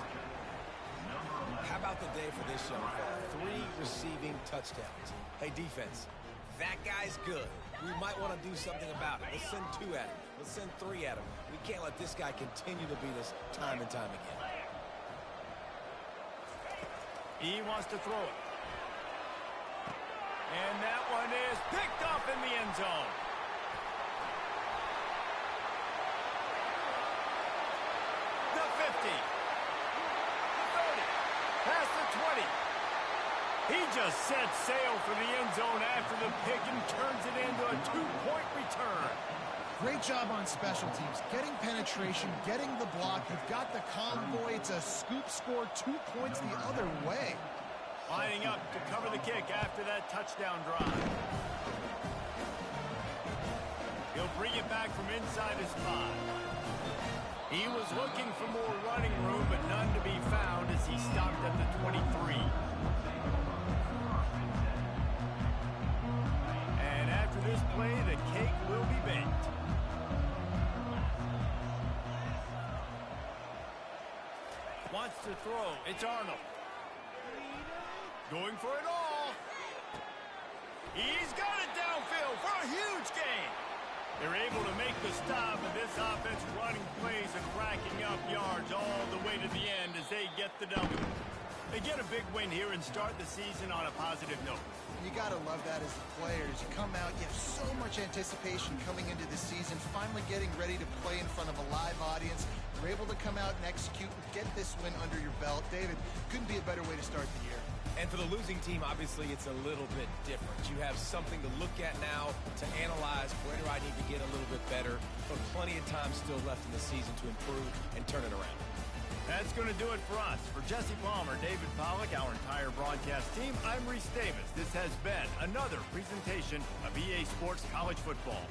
How about the day for this young fella? 3 receiving touchdowns. Hey, defense, that guy's good. We might want to do something about it. Let's send 2 at him. Let's send 3 at him. We can't let this guy continue to beat us time and time again. He wants to throw it. And that one is picked up in the end zone. The 50. The 30. Past the 20. He just set sail for the end zone after the pick and turns it into a 2-point return. Great job on special teams. Getting penetration, getting the block. You've got the convoy. It's a scoop score, 2 points the other way. Lining up to cover the kick after that touchdown drive. He'll bring it back from inside his 5. He was looking for more running room, but none to be found as he stopped at the 23. And after this play, the cake will be baked. Wants to throw. It's Arnold. Going for it all. He's got it downfield for a huge gain. They're able to make the stop, and this offense running plays and racking up yards all the way to the end as they get the W. They get a big win here and start the season on a positive note. You got to love that as the players. You come out, you have so much anticipation coming into the season, finally getting ready to play in front of a live audience. You're able to come out and execute and get this win under your belt. David, couldn't be a better way to start the year. And for the losing team, obviously, it's a little bit different. You have something to look at now to analyze where do I need to get a little bit better, but plenty of time still left in the season to improve and turn it around. That's going to do it for us. For Jesse Palmer, David Pollack, our entire broadcast team, I'm Reese Davis. This has been another presentation of EA Sports College Football.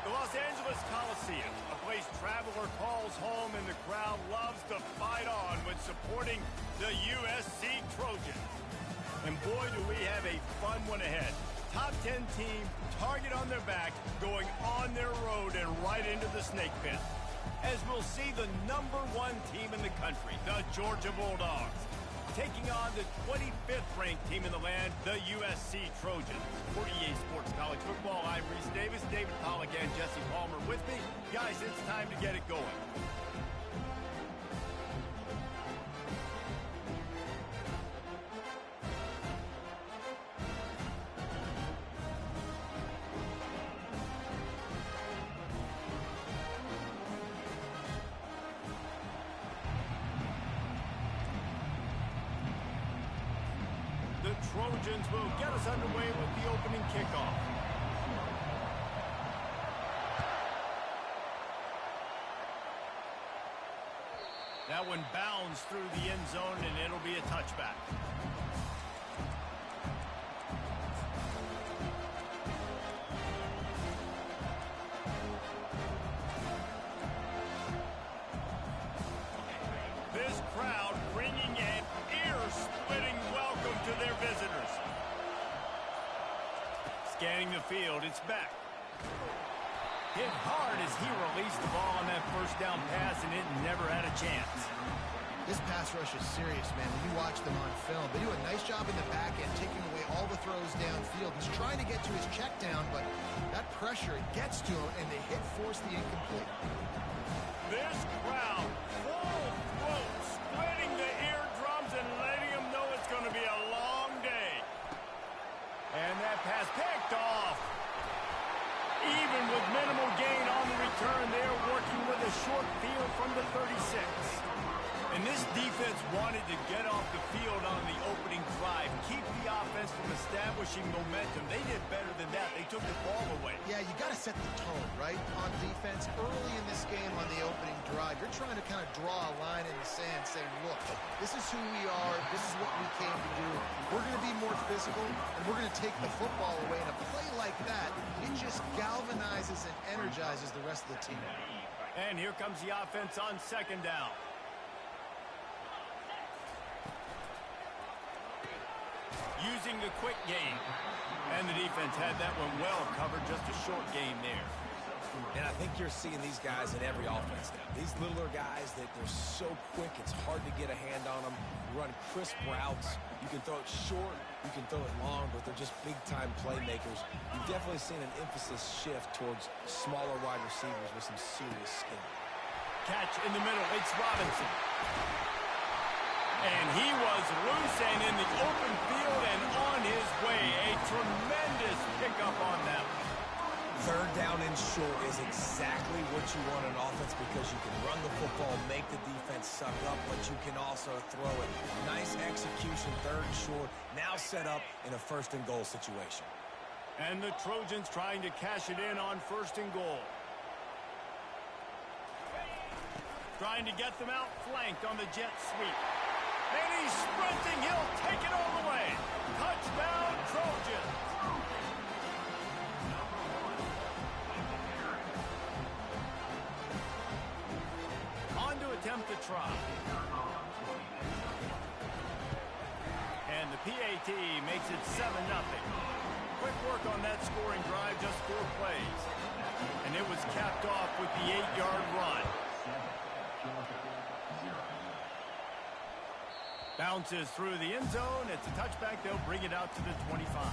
The Los Angeles Coliseum, a place traveler calls home, and the crowd loves to fight on when supporting the USC Trojans. And boy, do we have a fun one ahead. Top 10 team, target on their back, going on their road and right into the snake pit. As we'll see the #1 team in the country, the Georgia Bulldogs, taking on the 25th ranked team in the land, the USC Trojans. For EA Sports College Football, I'm Reese Davis, David Pollack, and Jesse Palmer with me. Guys, it's time to get it going. The Trojans will get us underway with the opening kickoff. That one bounds through the end zone, and it'll be a touchback. This crowd bringing an ear-splitting welcome to their visitors. Scanning the field, it's back. Hit hard as he released the ball on that first down pass, and it never had a chance. This pass rush is serious, man. When you watch them on film, they do a nice job in the back end, taking away all the throws downfield. He's trying to get to his check down, but that pressure, it gets to him, and they hit force the incomplete. This crowd, full throat, splitting the eardrums and letting them know it's going to be a long day. And that pass picked off. Even with minimal gain on the return, they're working with a short field from the 36. And this defense wanted to get off the field on the opening drive, keep the offense from establishing momentum. They did better than that. They took the ball away. Yeah, you got to set the tone, right, on defense. Early in this game on the opening drive, you're trying to kind of draw a line in the sand saying, look, this is who we are. This is what we came to do. We're going to be more physical, and we're going to take the football away. And a play like that, it just galvanizes and energizes the rest of the team. And here comes the offense on second down. Using the quick game. And the defense had that one well covered, just a short game there. And I think you're seeing these guys in every offense now. These littler guys, they're so quick, it's hard to get a hand on them. Run crisp routes. You can throw it short, you can throw it long, but they're just big-time playmakers. You've definitely seen an emphasis shift towards smaller wide receivers with some serious skill. Catch in the middle, it's Robinson. And he was loose and in the open field and on his way. A tremendous pickup on that one. Third down and short is exactly what you want in offense because you can run the football, make the defense suck up, but you can also throw it. Nice execution, third and short, now set up in a first and goal situation. And the Trojans trying to cash it in on first and goal. Trying to get them outflanked on the jet sweep. And he's sprinting. He'll take it all the way. Touchdown, Trojans. On to attempt to try. And the PAT makes it 7-0. Quick work on that scoring drive, just 4 plays. And it was capped off with the 8-yard run. Bounces through the end zone. It's a touchback. They'll bring it out to the 25.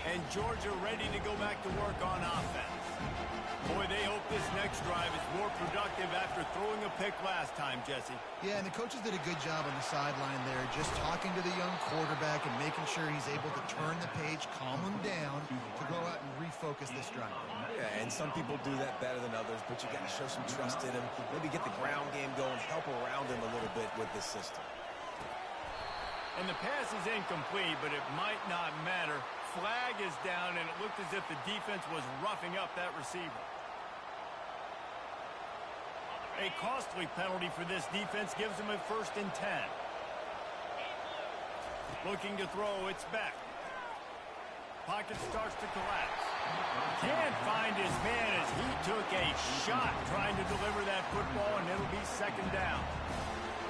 And Georgia ready to go back to work on offense. Boy, they hope this next drive is more productive after throwing a pick last time, Jesse. Yeah, and the coaches did a good job on the sideline there, just talking to the young quarterback and making sure he's able to turn the page, calm him down to go out and refocus this drive. Yeah, and some people do that better than others, but you got to show some trust in him. Maybe get the ground game going, help around him a little bit with this system. And the pass is incomplete, but it might not matter. Flag is down, and it looked as if the defense was roughing up that receiver. A costly penalty for this defense gives them a 1st and 10. Looking to throw, it's Beck. Pocket starts to collapse. Can't find his man as he took a shot trying to deliver that football, and it'll be 2nd down.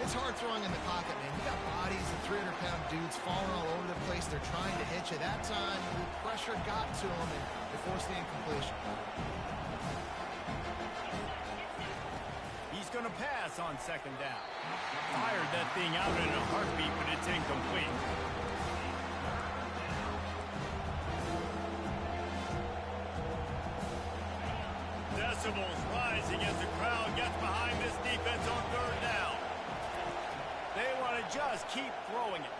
It's hard throwing in the pocket, man. You got bodies and 300-pound dudes falling all over the place. They're trying to hit you. That time, the pressure got to him, and they forced the incompletion. He's going to pass on 2nd down. Fired that thing out in a heartbeat, but it's incomplete. Decibels rising as the crowd gets behind this defense on 3rd down. They want to just keep throwing it.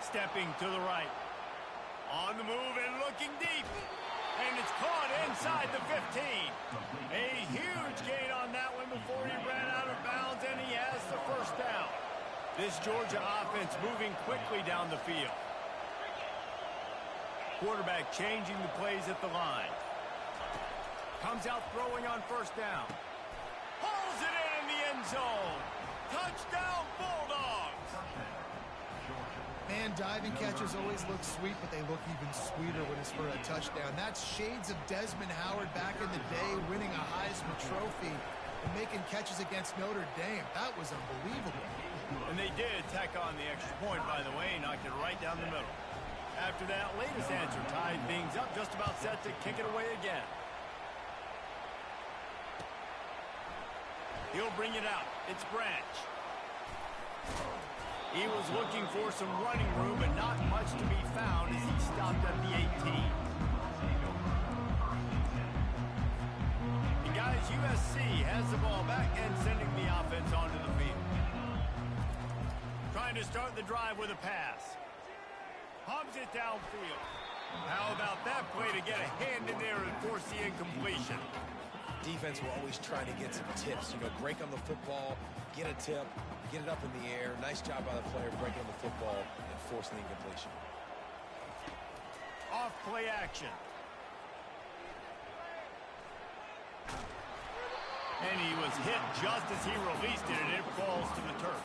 Stepping to the right. On the move and looking deep. And it's caught inside the 15. A huge gain on that one before he ran out of bounds, and he has the 1st down. This Georgia offense moving quickly down the field. Quarterback changing the plays at the line. Comes out throwing on 1st down. Hauls it in the end zone. Touchdown, Bulldogs! Man, diving catches always look sweet, but they look even sweeter when it's for a touchdown. That's shades of Desmond Howard back in the day, winning a Heisman Trophy and making catches against Notre Dame. That was unbelievable. And they did tack on the extra point, by the way, knocked it right down the middle. After that latest answer tied things up, just about set to kick it away again. He'll bring it out. It's Branch. He was looking for some running room, but not much to be found as he stopped at the 18. And guys, USC has the ball back and sending the offense onto the field. Trying to start the drive with a pass. Hubs it downfield. How about that play to get a hand in there and force the incompletion? Defense will always try to get some tips. You know, break on the football, get a tip, get it up in the air. Nice job by the player breaking on the football and forcing the incompletion. Off play action. And he was hit just as he released it, and it falls to the turf.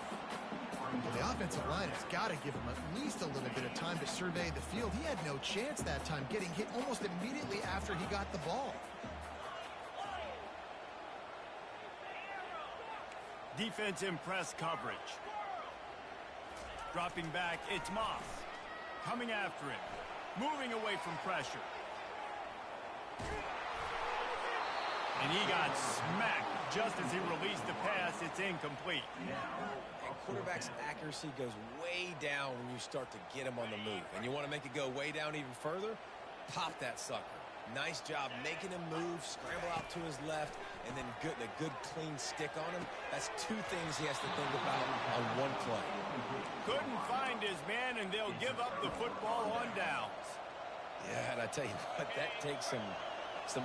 Well, the offensive line has got to give him at least a little bit of time to survey the field. He had no chance that time, getting hit almost immediately after he got the ball. Defense in press coverage. Dropping back, it's Moss. Coming after him. Moving away from pressure. And he got smacked just as he released the pass. It's incomplete. And quarterback's accuracy goes way down when you start to get him on the move. And you want to make it go way down even further? Pop that sucker. Nice job making him move, scramble out to his left, and then getting a good clean stick on him. That's 2 things he has to think about on one play. Couldn't find his man, and they'll give up the football on downs. Yeah, and I tell you what, that takes some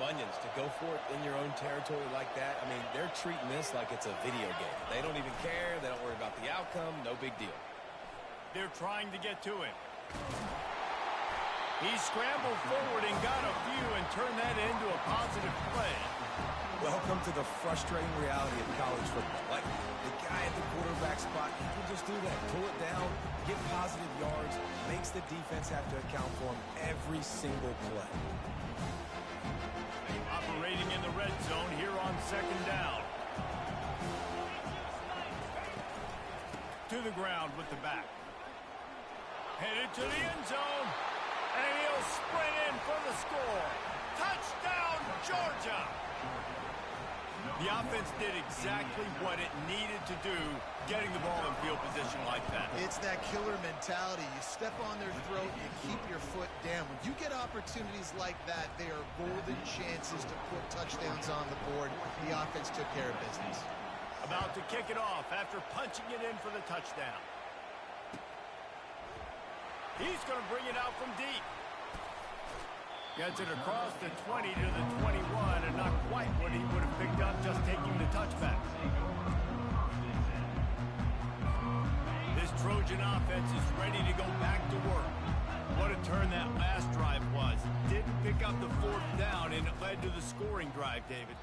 onions to go for it in your own territory like that. I mean, they're treating this like it's a video game. They don't even care. They don't worry about the outcome. No big deal. They're trying to get to him. He scrambled forward and got a few and turned that into a positive play. Welcome to the frustrating reality of college football. Like, the guy at the quarterback spot, he can just do that. Pull it down, get positive yards, makes the defense have to account for him every single play. Operating in the red zone here on 2nd down. To the ground with the back. Headed to the end zone. And he'll sprint in for the score. Touchdown, Georgia! The offense did exactly what it needed to do, getting the ball in field position like that. It's that killer mentality. You step on their throat, you keep your foot down. When you get opportunities like that, they are golden chances to put touchdowns on the board. The offense took care of business. About to kick it off after punching it in for the touchdown. He's going to bring it out from deep. Gets it across the 20 to the 21, and not quite what he would have picked up just taking the touchback. This Trojan offense is ready to go back to work. What a turn that last drive was. Didn't pick up the fourth down, and it led to the scoring drive, David.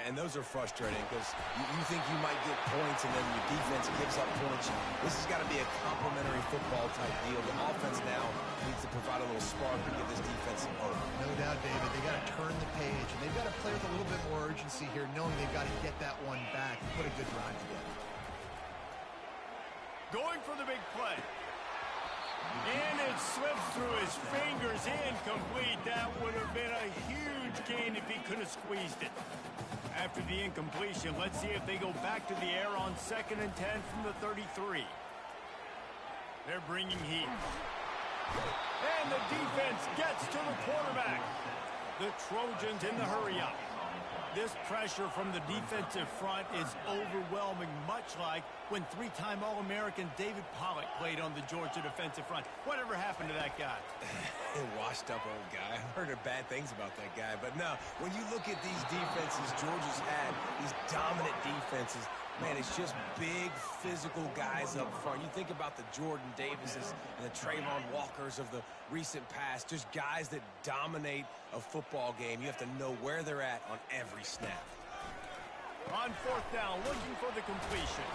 And those are frustrating because you think you might get points and then your defense gives up points. This has got to be a complementary football type deal. The offense now needs to provide a little spark to give this defense some hope. No doubt, David. They got to turn the page, and they've got to play with a little bit more urgency here, knowing they've got to get that one back and put a good drive together. Going for the big play. And it slips through his fingers, incomplete. That would have been a huge gain if he could have squeezed it. After the incompletion, let's see if they go back to the air on 2nd and 10 from the 33. They're bringing heat. And the defense gets to the quarterback. The Trojans in the hurry-up. This pressure from the defensive front is overwhelming, much like when three-time All-American David Pollock played on the Georgia defensive front. Whatever happened to that guy? Washed-up old guy. I've heard bad things about that guy. But no, when you look at these defenses Georgia's had, these dominant defenses, man, it's just big, physical guys up front. You think about the Jordan Davises and the Trayvon Walkers of the recent past, just guys that dominate a football game. You have to know where they're at on every snap. On 4th down, looking for the completion.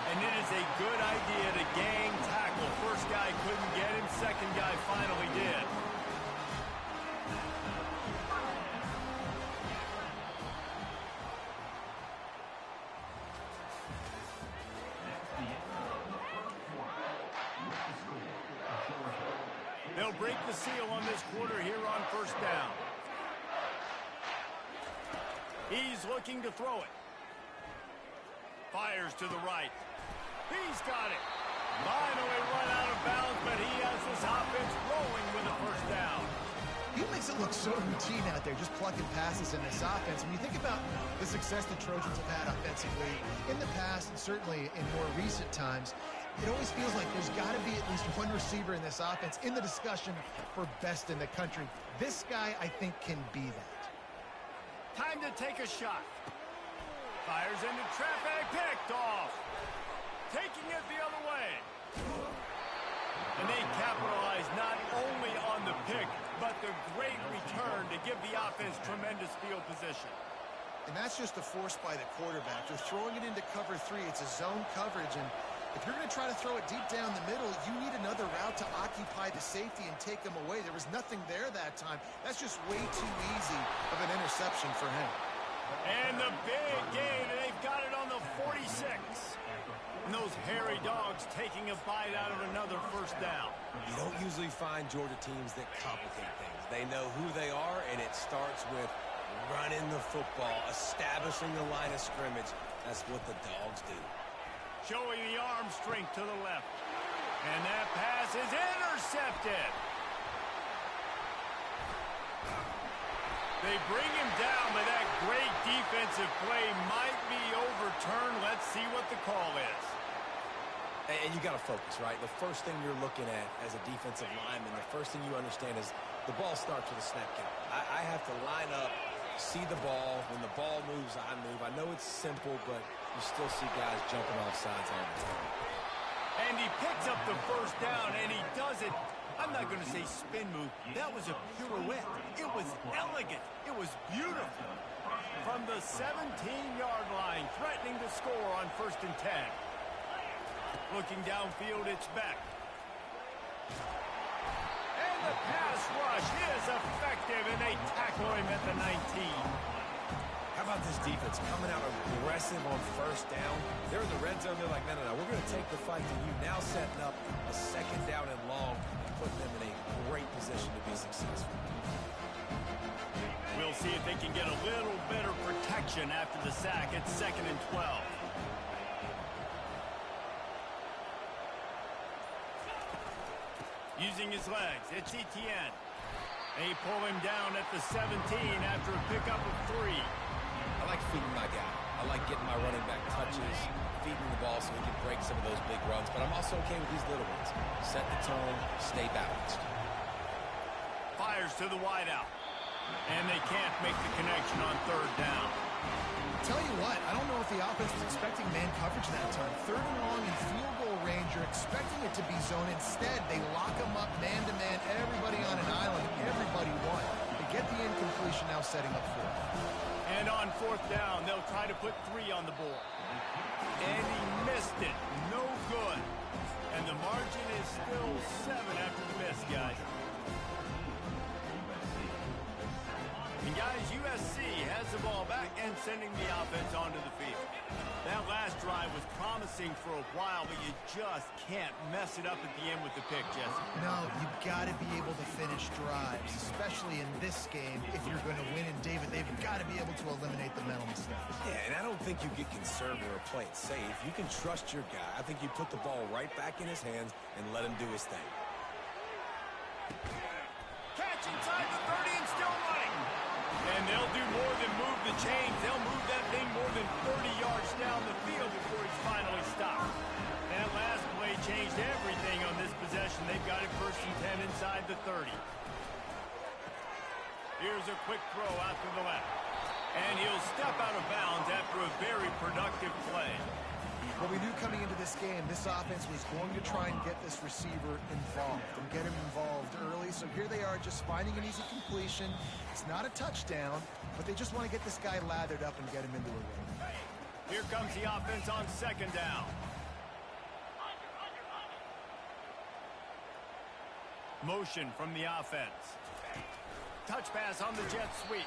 And it is a good idea to gang tackle. First guy couldn't get him, second guy finally did. They'll break the seal on this quarter here on 1st down. He's looking to throw it. Fires to the right. He's got it. Finally run out of bounds, but he has this offense rolling with a 1st down. He makes it look so routine out there, just plucking passes in this offense. When you think about the success the Trojans have had offensively in the past, and certainly in more recent times, it always feels like there's got to be at least one receiver in this offense in the discussion for best in the country. This guy, I think, can be that. Time to take a shot. Fires into traffic, picked off. Taking it the other way. And they capitalize not only on the pick, but the great return to give the offense tremendous field position. And that's just a force by the quarterback. They're throwing it into cover 3. It's a zone coverage, and if you're going to try to throw it deep down the middle, you need another route to occupy the safety and take them away. There was nothing there that time. That's just way too easy of an interception for him. And the big gain, and they've got it on the 46. And those hairy dogs taking a bite out of another 1st down. You don't usually find Georgia teams that complicate things. They know who they are, and it starts with running the football, establishing the line of scrimmage. That's what the dogs do. Showing the arm strength to the left. And that pass is intercepted. They bring him down, but that great defensive play might be overturned. Let's see what the call is. And you got to focus, right? The first thing you're looking at as a defensive lineman, the first thing you understand is the ball starts with a snap count. I have to line up, see the ball. When the ball moves, I move. I know it's simple, but you still see guys jumping off sides all the time. And he picks up the 1st down, and he does it. I'm not going to say spin move. That was a pirouette. It was elegant. It was beautiful. From the 17-yard line, threatening to score on 1st and 10. Looking downfield, it's Beck. And the pass rush is effective, and they tackle him at the 19. How about this defense coming out aggressive on 1st down? They're in the red zone. They're like, no, we're going to take the fight to you. Now setting up a 2nd down and long and putting them in a great position to be successful. We'll see if they can get a little better protection after the sack at 2nd and 12. Using his legs, it's Etienne. They pull him down at the 17 after a pickup of 3. I like feeding my guy. I like getting my running back touches, feeding the ball so he can break some of those big runs. But I'm also okay with these little ones. Set the tone, stay balanced. Fires to the wideout. And they can't make the connection on 3rd down. Tell you what, I don't know if the offense was expecting man coverage that time. 3rd and long in field goal range, you're expecting it to be zone. Instead, they lock them up man-to-man, everybody on an island, everybody won. They get the incompletion, now setting up 4. And on 4th down, they'll try to put 3 on the board. And he missed it. No good. And the margin is still 7 after the miss, guys. And guys, USC has the ball back and sending the offense onto the field. That last drive was promising for a while, but you just can't mess it up at the end with the pick, Jesse. No, you've got to be able to finish drives, especially in this game. If you're going to win, and David, they've got to be able to eliminate the mental mistakes. Yeah, and I don't think you get conservative or play it safe. You can trust your guy. I think you put the ball right back in his hands and let him do his thing. Catch inside the 30 and still running. And they'll do more than move the chains. They'll move that thing more than 30 yards down the field before he's finally stopped. That last play changed everything on this possession. They've got it 1st and 10 inside the 30. Here's a quick throw out to the left. And he'll step out of bounds after a very productive play. Well, we knew coming into this game, this offense was going to try and get this receiver involved and get him involved early. So here they are just finding an easy completion. It's not a touchdown, but they just want to get this guy lathered up and get him into a run. Here comes the offense on 2nd down. Motion from the offense. Touch pass on the jet sweep.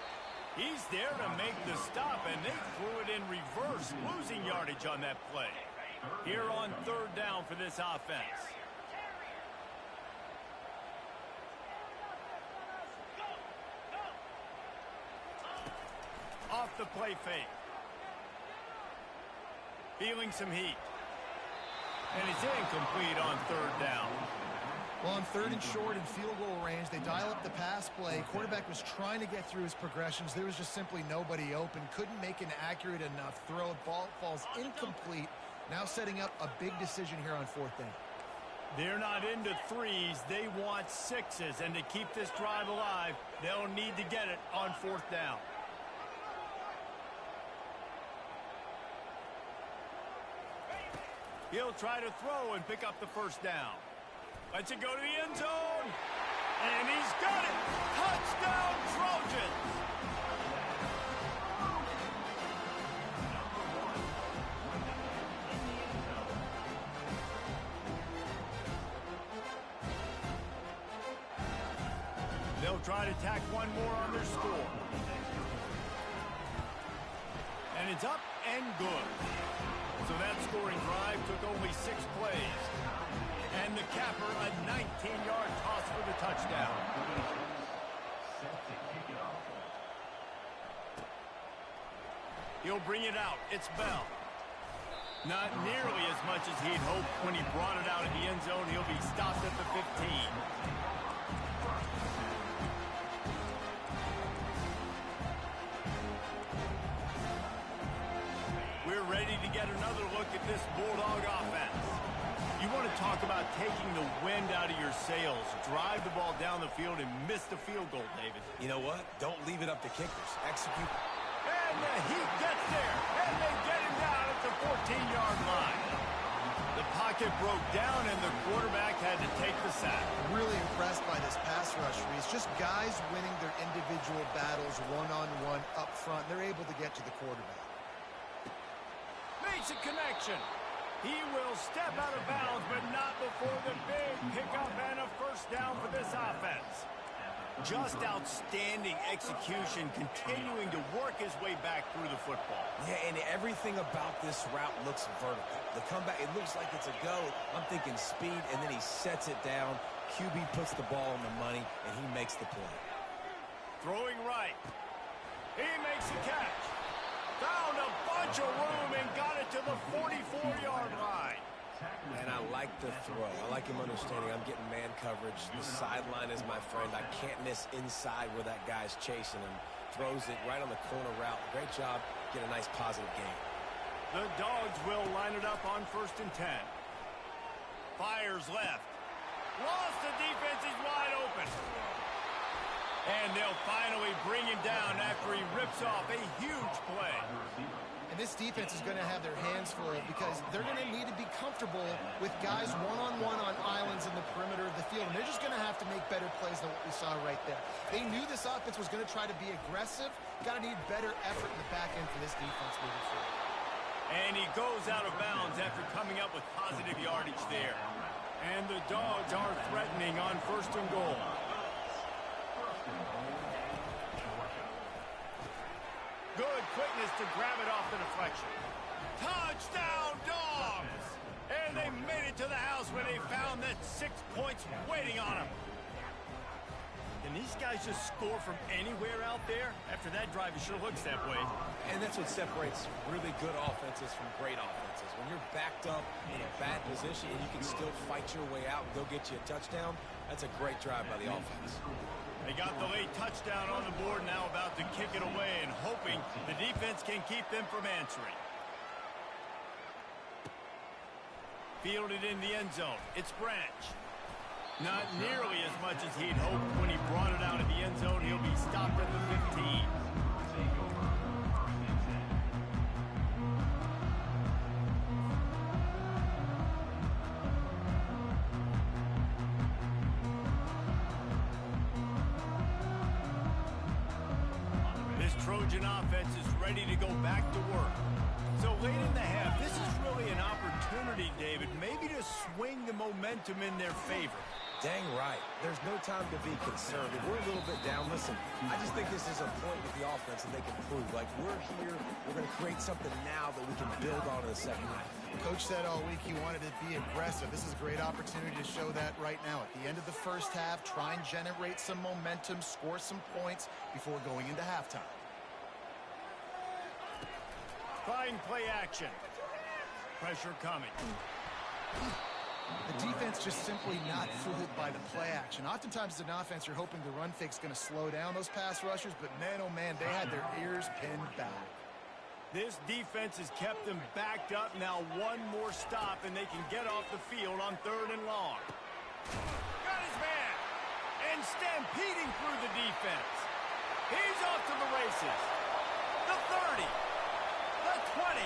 He's there to make the stop, and they threw it in reverse, losing yardage on that play. Here on 3rd down for this offense. Off the play fake. Feeling some heat. And it's incomplete on 3rd down. Well, on 3rd and short and field goal range, they dial up the pass play. Quarterback was trying to get through his progressions. There was just simply nobody open. Couldn't make an accurate enough throw. Ball falls incomplete. Now setting up a big decision here on 4th down. They're not into 3s. They want 6s. And to keep this drive alive, they'll need to get it on 4th down. He'll try to throw and pick up the 1st down. Lets it go to the end zone. And he's got it. Touchdown, Trojans. They'll try to tack one more on their score. And it's up and good. So that scoring drive took only 6 plays. And the capper, a 19-yard toss for the touchdown. He'll bring it out. It's Bell. Not nearly as much as he'd hoped when he brought it out in the end zone. He'll be stopped at the 15. We're ready to get another look at this Bulldog offense. You want to talk about taking the wind out of your sails. Drive the ball down the field and miss the field goal, David. You know what? Don't leave it up to kickers. Execute. And the heat gets there. And they get him down at the 14-yard line. The pocket broke down and the quarterback had to take the sack. Really impressed by this pass rush, Reese. Just guys winning their individual battles one-on-one up front. They're able to get to the quarterback. Makes a connection. He will step out of bounds, but not before the big pickup and a 1st down for this offense. Just outstanding execution, continuing to work his way back through the football. Yeah, and everything about this route looks vertical. The comeback, it looks like it's a go. I'm thinking speed, and then he sets it down. QB puts the ball on the money, and he makes the play. Throwing right. He makes a catch. Found a bunch of room and got it to the 44-yard line. And I like the throw. I like him understanding I'm getting man coverage. The sideline is my friend. I can't miss inside where that guy's chasing him. Throws it right on the corner route. Great job. Get a nice positive gain. The Dogs will line it up on 1st and 10. Fires left. Lost, the defense is wide open. And they'll finally bring him down after he rips off a huge play. And this defense is going to have their hands full because they're going to need to be comfortable with guys one-on-one on islands in the perimeter of the field. And they're just going to have to make better plays than what we saw right there. They knew this offense was going to try to be aggressive. Got to need better effort in the back end for this defense moving forward. And he goes out of bounds after coming up with positive yardage there. And the Dogs are threatening on 1st and goal. Good quickness to grab it off the deflection. Touchdown, Dogs! And they made it to the house where they found that 6 points waiting on them. Can these guys just score from anywhere out there? After that drive, it sure looks that way. And that's what separates really good offenses from great offenses. When you're backed up in a bad position and you can still fight your way out and go get you a touchdown, that's a great drive by the offense. They got the late touchdown on the board, now about to kick it away and hoping the defense can keep them from answering. Fielded in the end zone. It's Branch. Not nearly as much as he'd hoped when he brought it out of the end zone. He'll be stopped at the 15. This Trojan offense is ready to go back to work. So late in the half, this is really an opportunity, David, maybe to swing the momentum in their favor. Dang right. There's no time to be conservative. We're a little bit down. Listen, I just think this is a point with the offense that they can prove. Like, we're here, we're going to create something now that we can build on in the second half. Coach said all week he wanted to be aggressive. This is a great opportunity to show that right now. At the end of the first half, try and generate some momentum, score some points before going into halftime. Trying play action. Pressure coming. The defense just simply not fooled by the play action. Oftentimes as an offense, you're hoping the run fake's going to slow down those pass rushers, but man, oh man, they had their ears pinned back. This defense has kept them backed up. Now one more stop, and they can get off the field on 3rd and long. Got his man. And stampeding through the defense. He's off to the races. The 30. The 20.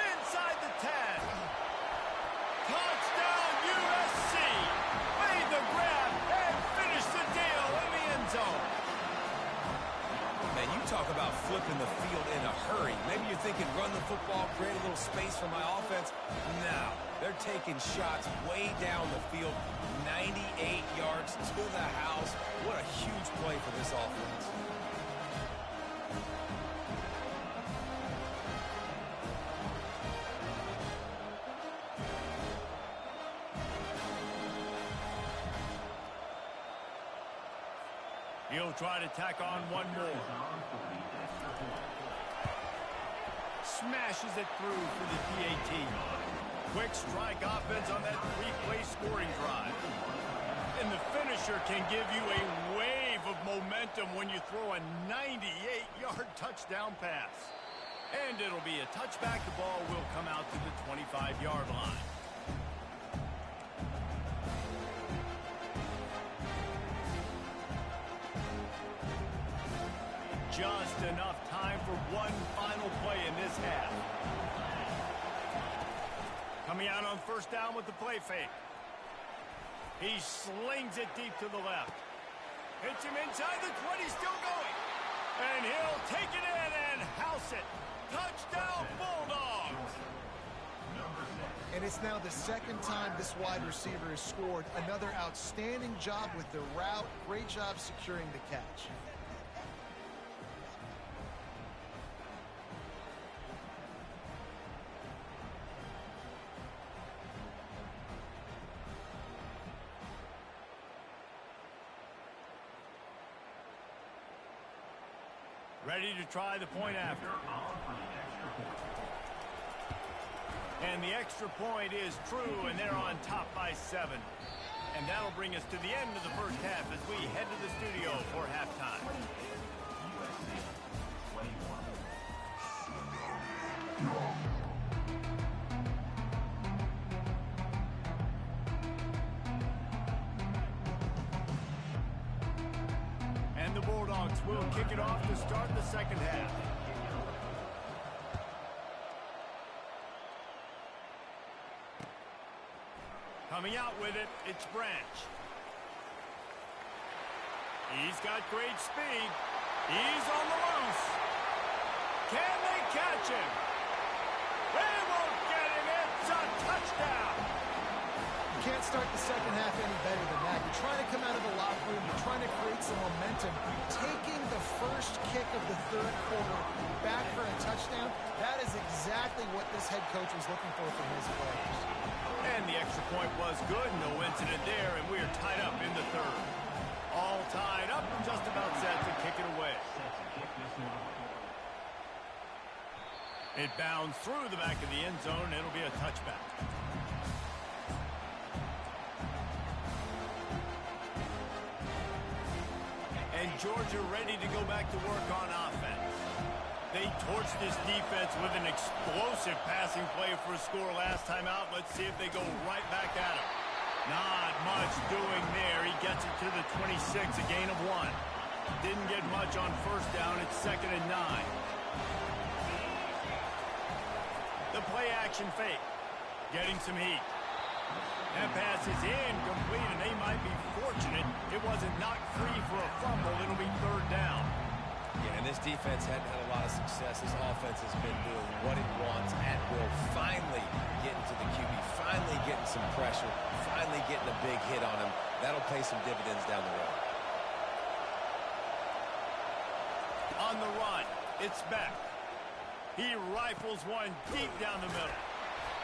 Inside the 10. Touchdown, USC. Made the grab and finished the deal in the end zone. Man, you talk about flipping the field in a hurry. Maybe you're thinking run the football, create a little space for my offense. No, they're taking shots way down the field, 98 yards to the house. What a huge play for this offense. He'll try to tack on one more. Smashes it through for the PAT. Quick strike offense on that 3-play scoring drive. And the finisher can give you a wave of momentum when you throw a 98-yard touchdown pass. And it'll be a touchback. The ball will come out to the 25-yard line. Just enough time for one final play in this half. Coming out on 1st down with the play fake. He slings it deep to the left. Hits him inside the 20, still going. And he'll take it in and house it. Touchdown, Bulldogs. And it's now the 2nd time this wide receiver has scored. Another outstanding job with the route. Great job securing the catch. Ready to try the point after. And the extra point is true, and they're on top by 7. And that'll bring us to the end of the first half as we head to the studio for halftime. And the Bulldogs will kick it off to start the second half. Coming out with it, it's Branch. He's got great speed. He's on the loose. Can they catch him? They won't get him. It's a touchdown. You can't start the second half any better than that. You're trying to come out of the locker room. You're trying to create some momentum. Taking the first kick of the third quarter back for a touchdown, that is exactly what this head coach was looking for from his players. And the extra point was good. No incident there, and we are tied up in the third. All tied up and just about set to kick it away. It bounds through the back of the end zone. It'll be a touchback. And Georgia ready to go back to work on offense. They torched this defense with an explosive passing play for a score last time out. Let's see if they go right back at him. Not much doing there. He gets it to the 26, a gain of 1. Didn't get much on first down. It's 2nd and 9. The play action fake. Getting some heat. That pass is incomplete, and they might be fortunate it wasn't knocked free for a fumble. It'll be 3rd down. Yeah, and this defense hadn't had a lot of success. This offense has been doing what it wants at will. Finally getting to the QB, finally getting some pressure, finally getting a big hit on him. That'll pay some dividends down the road. On the run, it's Beck. He rifles one deep down the middle.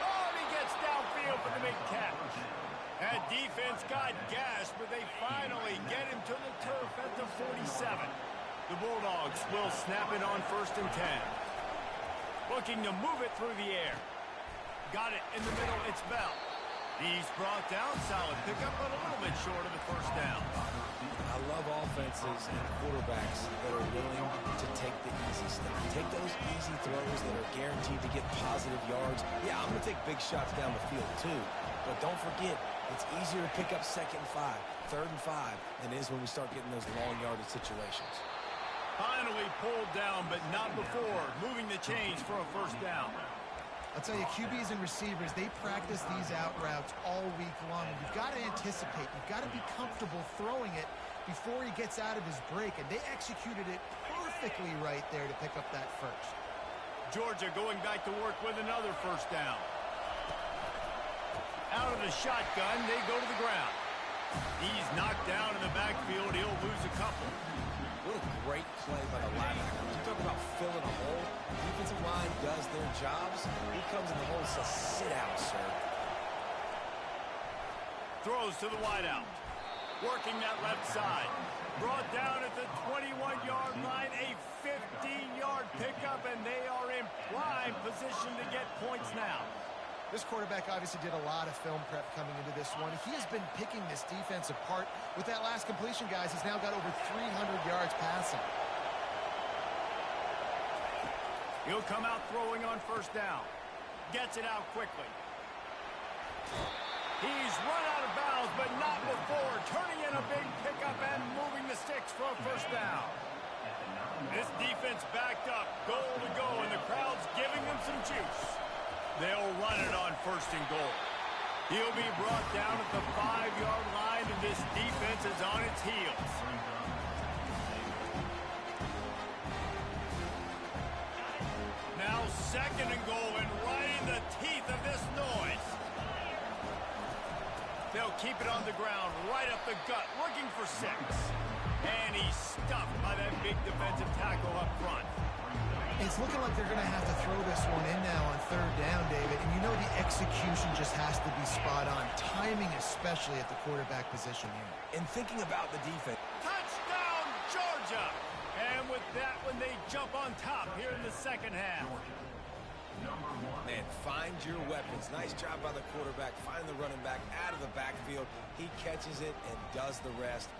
Oh, and he gets downfield for the big catch. That defense got gashed, but they finally get him to the turf at the 47. The Bulldogs will snap it on 1st and 10. Looking to move it through the air. Got it in the middle, it's Bell. He's brought down, solid pickup, but a little bit short of the 1st down. I love offenses and quarterbacks that are willing to take the easy stuff. Take those easy throws that are guaranteed to get positive yards. Yeah, I'm going to take big shots down the field too. But don't forget, it's easier to pick up 2nd and 5, 3rd and 5 than it is when we start getting those long yardage situations. Finally pulled down, but not before. Moving the chains for a 1st down. I'll tell you, QBs and receivers, they practice these out routes all week long. And you've got to anticipate. You've got to be comfortable throwing it before he gets out of his break. And they executed it perfectly right there to pick up that first. Georgia going back to work with another 1st down. Out of the shotgun, they go to the ground. He's knocked down in the backfield. He'll lose a couple. What a great play by the linebacker. You talk about filling a hole. Defensive line does their jobs. He comes in the hole and says, sit out, sir. Throws to the wideout. Working that left side. Brought down at the 21-yard line. A 15-yard pickup, and they are in prime position to get points now. This quarterback obviously did a lot of film prep coming into this one. He has been picking this defense apart. With that last completion, guys, he's now got over 300 yards passing. He'll come out throwing on 1st down. Gets it out quickly. He's run out of bounds, but not before. Turning in a big pickup and moving the sticks for a 1st down. This defense backed up, goal to go, and the crowd's giving them some juice. They'll run it on 1st and goal. He'll be brought down at the 5-yard line, and this defense is on its heels. Now 2nd and goal, and right in the teeth of this noise. They'll keep it on the ground, right up the gut, looking for 6. And he's stuffed by that big defensive tackle up front. It's looking like they're going to have to throw this one in now on 3rd down, David. And you know the execution just has to be spot on. Timing especially at the quarterback position here. And thinking about the defense. Touchdown, Georgia! And with that one, they jump on top here in the 2nd half. Man, find your weapons. Nice job by the quarterback. Find the running back out of the backfield. He catches it and does the rest.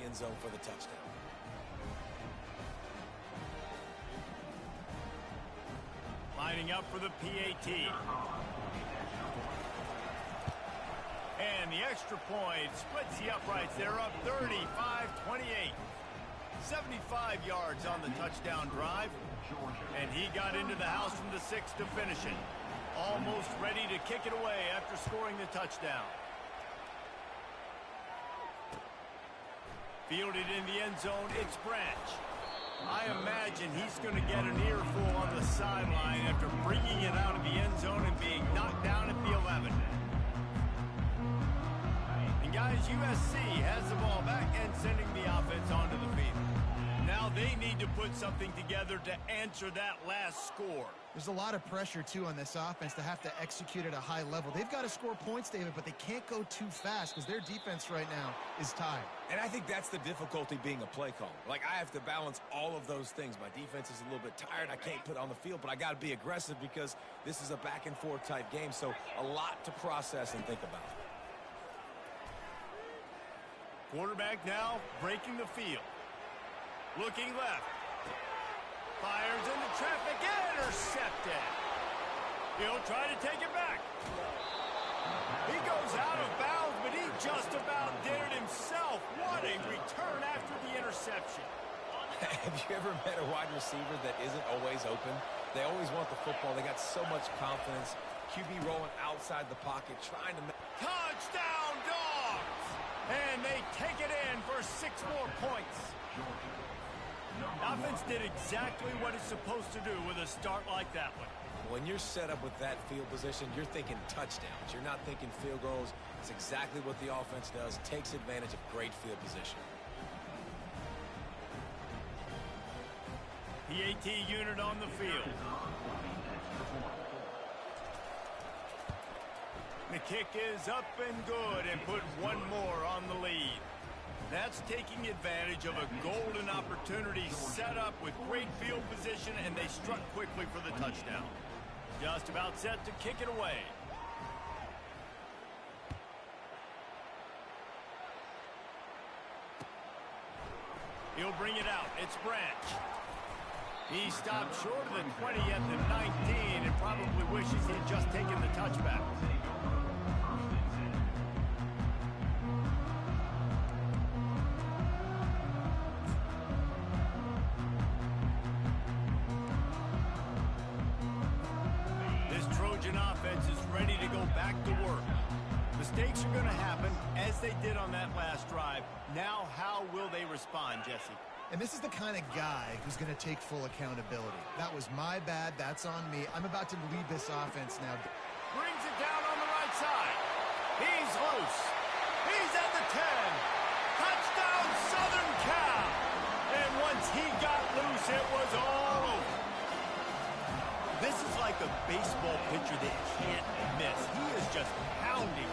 end zone for the touchdown. Lining up for the PAT. And the extra point splits the uprights. They're up 35-28. 75 yards on the touchdown drive. And he got into the house from the 6 to finish it. Almost ready to kick it away after scoring the touchdown. Fielded in the end zone, it's Branch. I imagine he's going to get an earful on the sideline after bringing it out of the end zone and being knocked down at the 11. And guys, USC has the ball back and sending the offense onto the field. Now they need to put something together to answer that last score. There's a lot of pressure, too, on this offense to have to execute at a high level. They've got to score points, David, but they can't go too fast because their defense right now is tired. And I think that's the difficulty being a play caller. Like, I have to balance all of those things. My defense is a little bit tired. I can't put on the field, but I got to be aggressive because this is a back-and-forth type game, so a lot to process and think about. Quarterback now breaking the field. Looking left. Fires into traffic. Intercepted. He'll try to take it back. He goes out of bounds, but he just about did it himself. What a return after the interception. Have you ever met a wide receiver that isn't always open? They always want the football. They got so much confidence. QB rolling outside the pocket, trying to make... Touchdown, Dogs! And they take it in for 6 more points. Offense did exactly what it's supposed to do with a start like that one. When you're set up with that field position, you're thinking touchdowns. You're not thinking field goals. It's exactly what the offense does. Takes advantage of great field position. PAT unit on the field. The kick is up and good and put one more on the lead. That's taking advantage of a golden opportunity set up with great field position, and they struck quickly for the touchdown. Just about set to kick it away. He'll bring it out. It's Branch. He stopped short of the 20 at the 19 and probably wishes he'd just taken the touchback. Offense is ready to go back to work. Mistakes are going to happen, as they did on that last drive. Now, how will they respond, Jesse? And this is the kind of guy who's going to take full accountability. That was my bad. That's on me. I'm about to lead this offense now. Brings it down on the right side. He's loose. He's at the 10. Touchdown, Southern Cal. And once he got loose, it was all over. This is like a baseball pitcher that can't miss. He is just pounding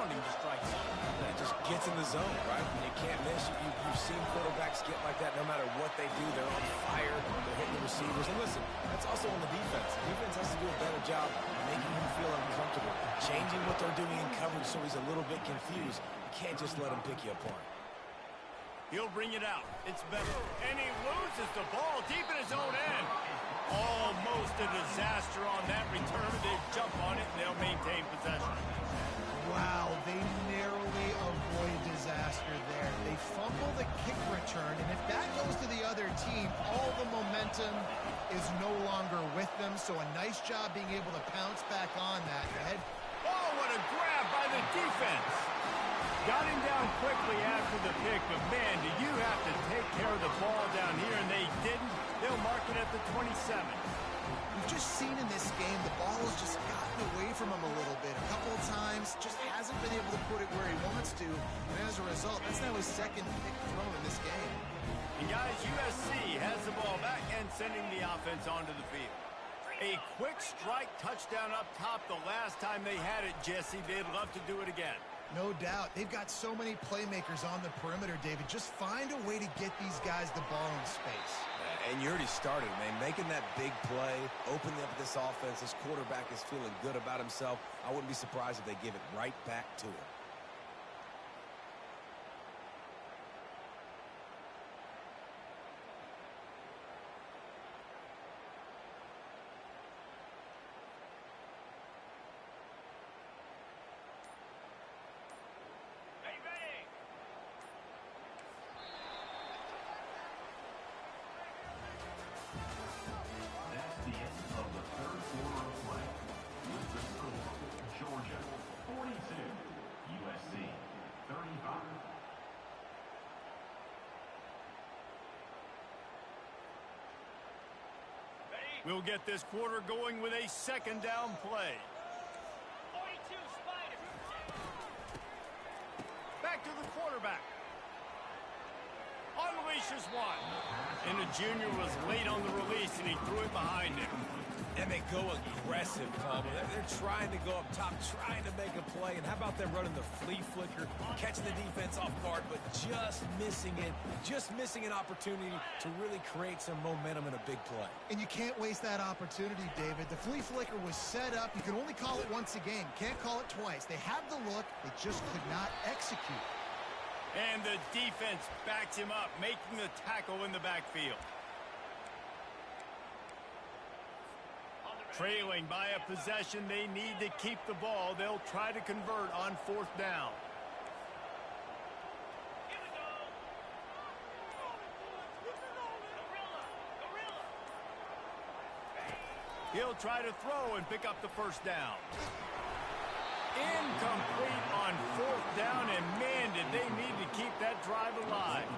the strike zone. That just gets in the zone, right? When you can't miss, you've seen quarterbacks get like that no matter what they do. They're on fire. They're hitting the receivers. And listen, that's also on the defense. The defense has to do a better job making him feel uncomfortable, changing what they're doing in coverage so he's a little bit confused. You can't just let him pick you apart. He'll bring it out. It's better. And he loses the ball deep in his own end. Almost a disaster on that return. They jump on it and they'll maintain possession. Wow, they narrowly avoid disaster there. They fumble the kick return, and if that goes to the other team, all the momentum is no longer with them. So a nice job being able to pounce back on that. Head. Oh, what a grab by the defense. Got him down quickly after the pick, but man, do you have to take care of the ball down here, and they didn't. They'll mark it at the 27. We've just seen in this game the ball has just gotten away from him a little bit. A couple of times, just hasn't been able to put it where he wants to, and as a result, that's now his second pick thrown in this game. And guys, USC has the ball back and sending the offense onto the field. A quick strike touchdown up top the last time they had it, Jesse. They'd love to do it again. No doubt. They've got so many playmakers on the perimeter, David. Just find a way to get these guys the ball in space. And you already started, man. Making that big play, opening up this offense. This quarterback is feeling good about himself. I wouldn't be surprised if they give it right back to him. We'll get this quarter going with a second down play. 42 Spider. Back to the quarterback. Unleashes one. And the junior was late on the release, and he threw it behind him. And they go aggressive, Paul. They're trying to go up top, trying to make a play. And how about them running the flea flicker, catching the defense off guard, but just missing it, just missing an opportunity to really create some momentum in a big play. And you can't waste that opportunity, David. The flea flicker was set up. You can only call it once a game. Can't call it twice. They have the look. They just could not execute. And the defense backs him up, making the tackle in the backfield. Trailing by a possession, they need to keep the ball. They'll try to convert on fourth down. He'll try to throw and pick up the first down. Incomplete on fourth down, and man, did they need to keep that drive alive.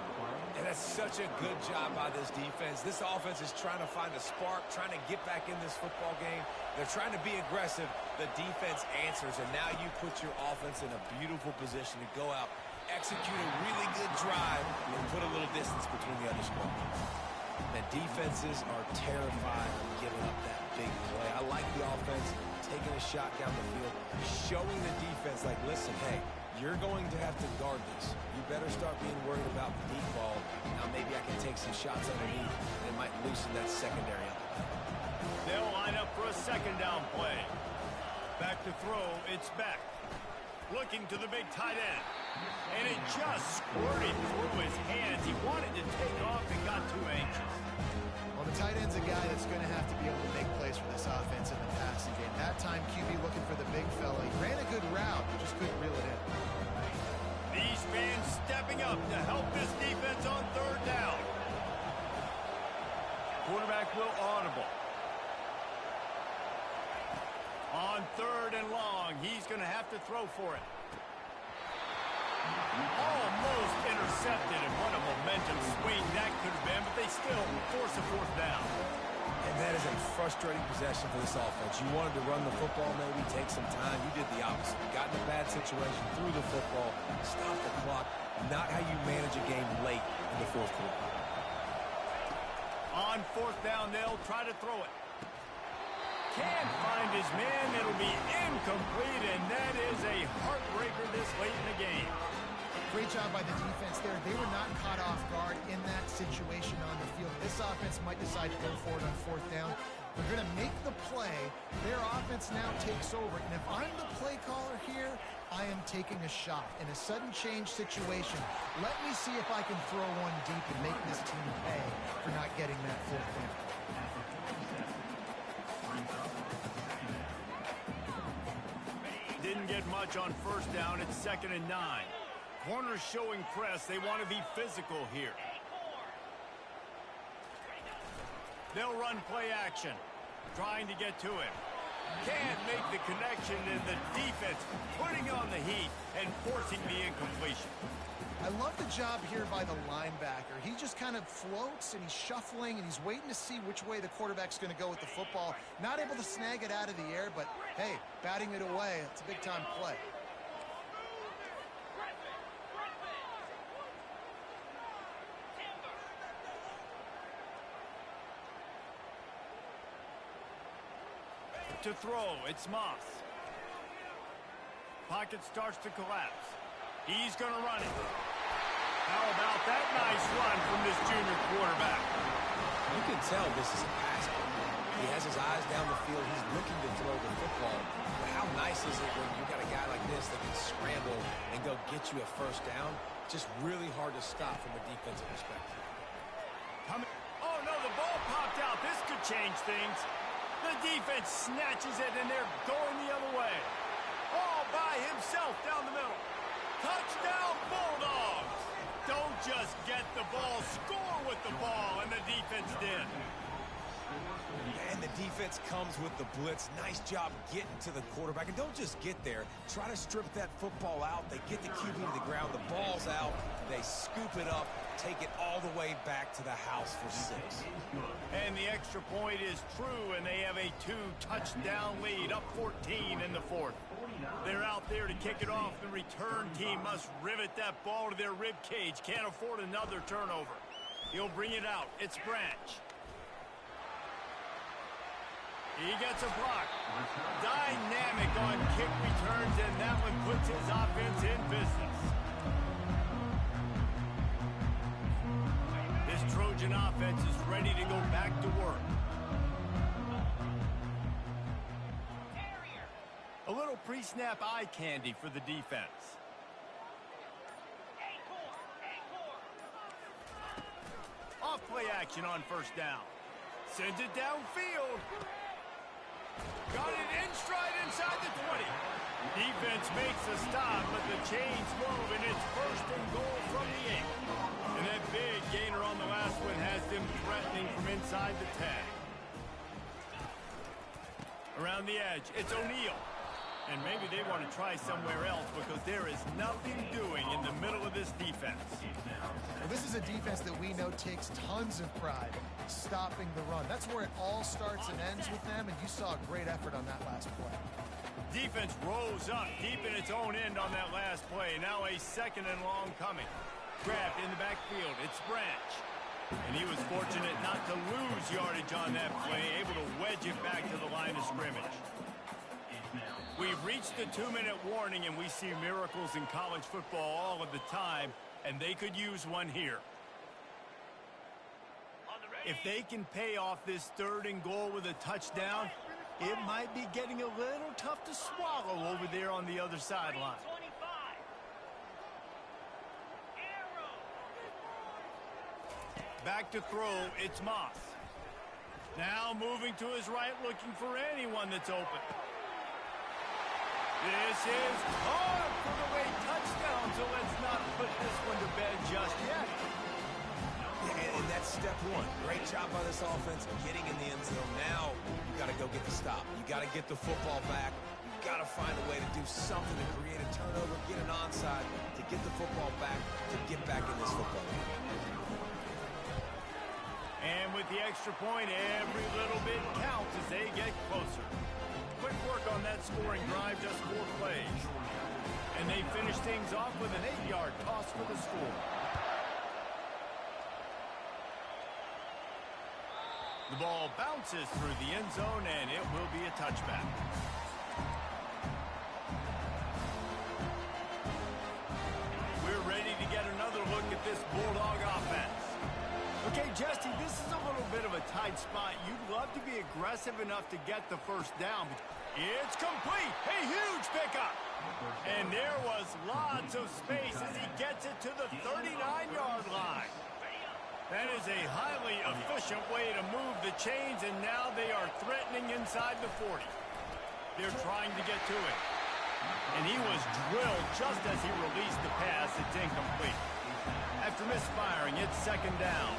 And that's such a good job by this defense. This offense is trying to find a spark, trying to get back in this football game. They're trying to be aggressive. The defense answers, and now you put your offense in a beautiful position to go out, execute a really good drive, and put a little distance between the other squad. The defenses are terrified of giving up that big play. I like the offense taking a shot down the field, showing the defense, like, listen, hey, you're going to have to guard this. You better start being worried about the deep ball. Now maybe I can take some shots underneath, and it might loosen that secondary up. They'll line up for a second down play. Back to throw, it's Beck. Looking to the big tight end. And it just squirted through his hands. He wanted to take off and got too anxious. Well, the tight end's a guy that's going to have to be able to make plays for this offense in the passing game. That time, QB looking for the big fella. He ran a good route, but just couldn't reel it in. These fans stepping up to help this defense on third down. Quarterback will audible. On third and long, he's going to have to throw for it. Almost intercepted, and what a momentum swing that could have been, but they still force a fourth down. And that is a frustrating possession for this offense. You wanted to run the football, maybe take some time. You did the opposite. You got in a bad situation, threw the football, stopped the clock. Not how you manage a game late in the fourth quarter. On fourth down, they'll try to throw it. Can't find his man. It'll be incomplete, and that is a heartbreaker this late in the game. Great job by the defense there. They were not caught off guard in that situation on the field. This offense might decide to go for it on fourth down. They're going to make the play. Their offense now takes over. And if I'm the play caller here, I am taking a shot. In a sudden change situation, let me see if I can throw one deep and make this team pay for not getting that fourth down. Didn't get much on first down. It's 2nd and 9. Corners showing press. They want to be physical here. They'll run play action, trying to get to him. Can't make the connection, and the defense putting on the heat and forcing the incompletion. I love the job here by the linebacker. He just kind of floats, and he's shuffling, and he's waiting to see which way the quarterback's going to go with the football. Not able to snag it out of the air, but, hey, batting it away, it's a big-time play. To throw, it's Moss. Pocket starts to collapse. He's going to run it. How about that nice run from this junior quarterback? You can tell this is a pass play. He has his eyes down the field. He's looking to throw the football. But how nice is it when you got a guy like this that can scramble and go get you a first down? Just really hard to stop from a defensive perspective. Oh, no, the ball popped out. This could change things. The defense snatches it, and they're going the other way. All by himself down the middle. Touchdown, Bulldogs! Don't just get the ball, score with the ball, and the defense did. And And the defense comes with the blitz. Nice job getting to the quarterback. And don't just get there. Try to strip that football out. They get the QB to the ground. The ball's out. They scoop it up, take it all the way back to the house for 6. And the extra point is true, and they have a 2-touchdown lead, up 14 in the 4th. They're out there to kick it off. The return team must rivet that ball to their rib cage. Can't afford another turnover. He'll bring it out. It's Branch. He gets a block. Dynamic on kick returns, and that one puts his offense in business. This Trojan offense is ready to go back to work. A little pre-snap eye candy for the defense. Off play action on first down. Sends it downfield. Got it in stride inside the 20. Defense makes a stop, but the chains move, and it's 1st and goal from the 8. And that big gainer on the last one has them threatening from inside the 10. Around the edge, it's O'Neal. And maybe they want to try somewhere else because there is nothing doing in the middle of this defense. Well, this is a defense that we know takes tons of pride stopping the run. That's where it all starts and ends with them, and you saw a great effort on that last play. Defense rose up deep in its own end on that last play. Now a 2nd and long coming. Grabbed in the backfield. It's Branch. And he was fortunate not to lose yardage on that play, able to wedge it back to the line of scrimmage. We've reached the 2-minute warning, and we see miracles in college football all of the time, and they could use one here. If they can pay off this 3rd and goal with a touchdown, it might be getting a little tough to swallow over there on the other sideline. Back to throw, it's Moss. Now moving to his right, looking for anyone that's open. This is caught for the late touchdown, so let's not put this one to bed just yet. And that's step 1. Great job by this offense getting in the end zone. Now you got to go get the stop. You got to get the football back. You got to find a way to do something to create a turnover, get an onside, to get the football back, to get back in this football game. And with the extra point, every little bit counts as they get closer. Quick work on that scoring drive, just 4 plays. And they finish things off with an 8-yard toss for the score. The ball bounces through the end zone, and it will be a touchback. We're ready to get another look at this Bulldog offense. Okay, Jesse, this is a little bit of a tight spot. You'd love to be aggressive enough to get the first down. It's complete. A huge pickup. And there was lots of space as he gets it to the 39-yard line. That is a highly efficient way to move the chains, and now they are threatening inside the 40. They're trying to get to it. And he was drilled just as he released the pass. It's incomplete. After misfiring, it's 2nd down.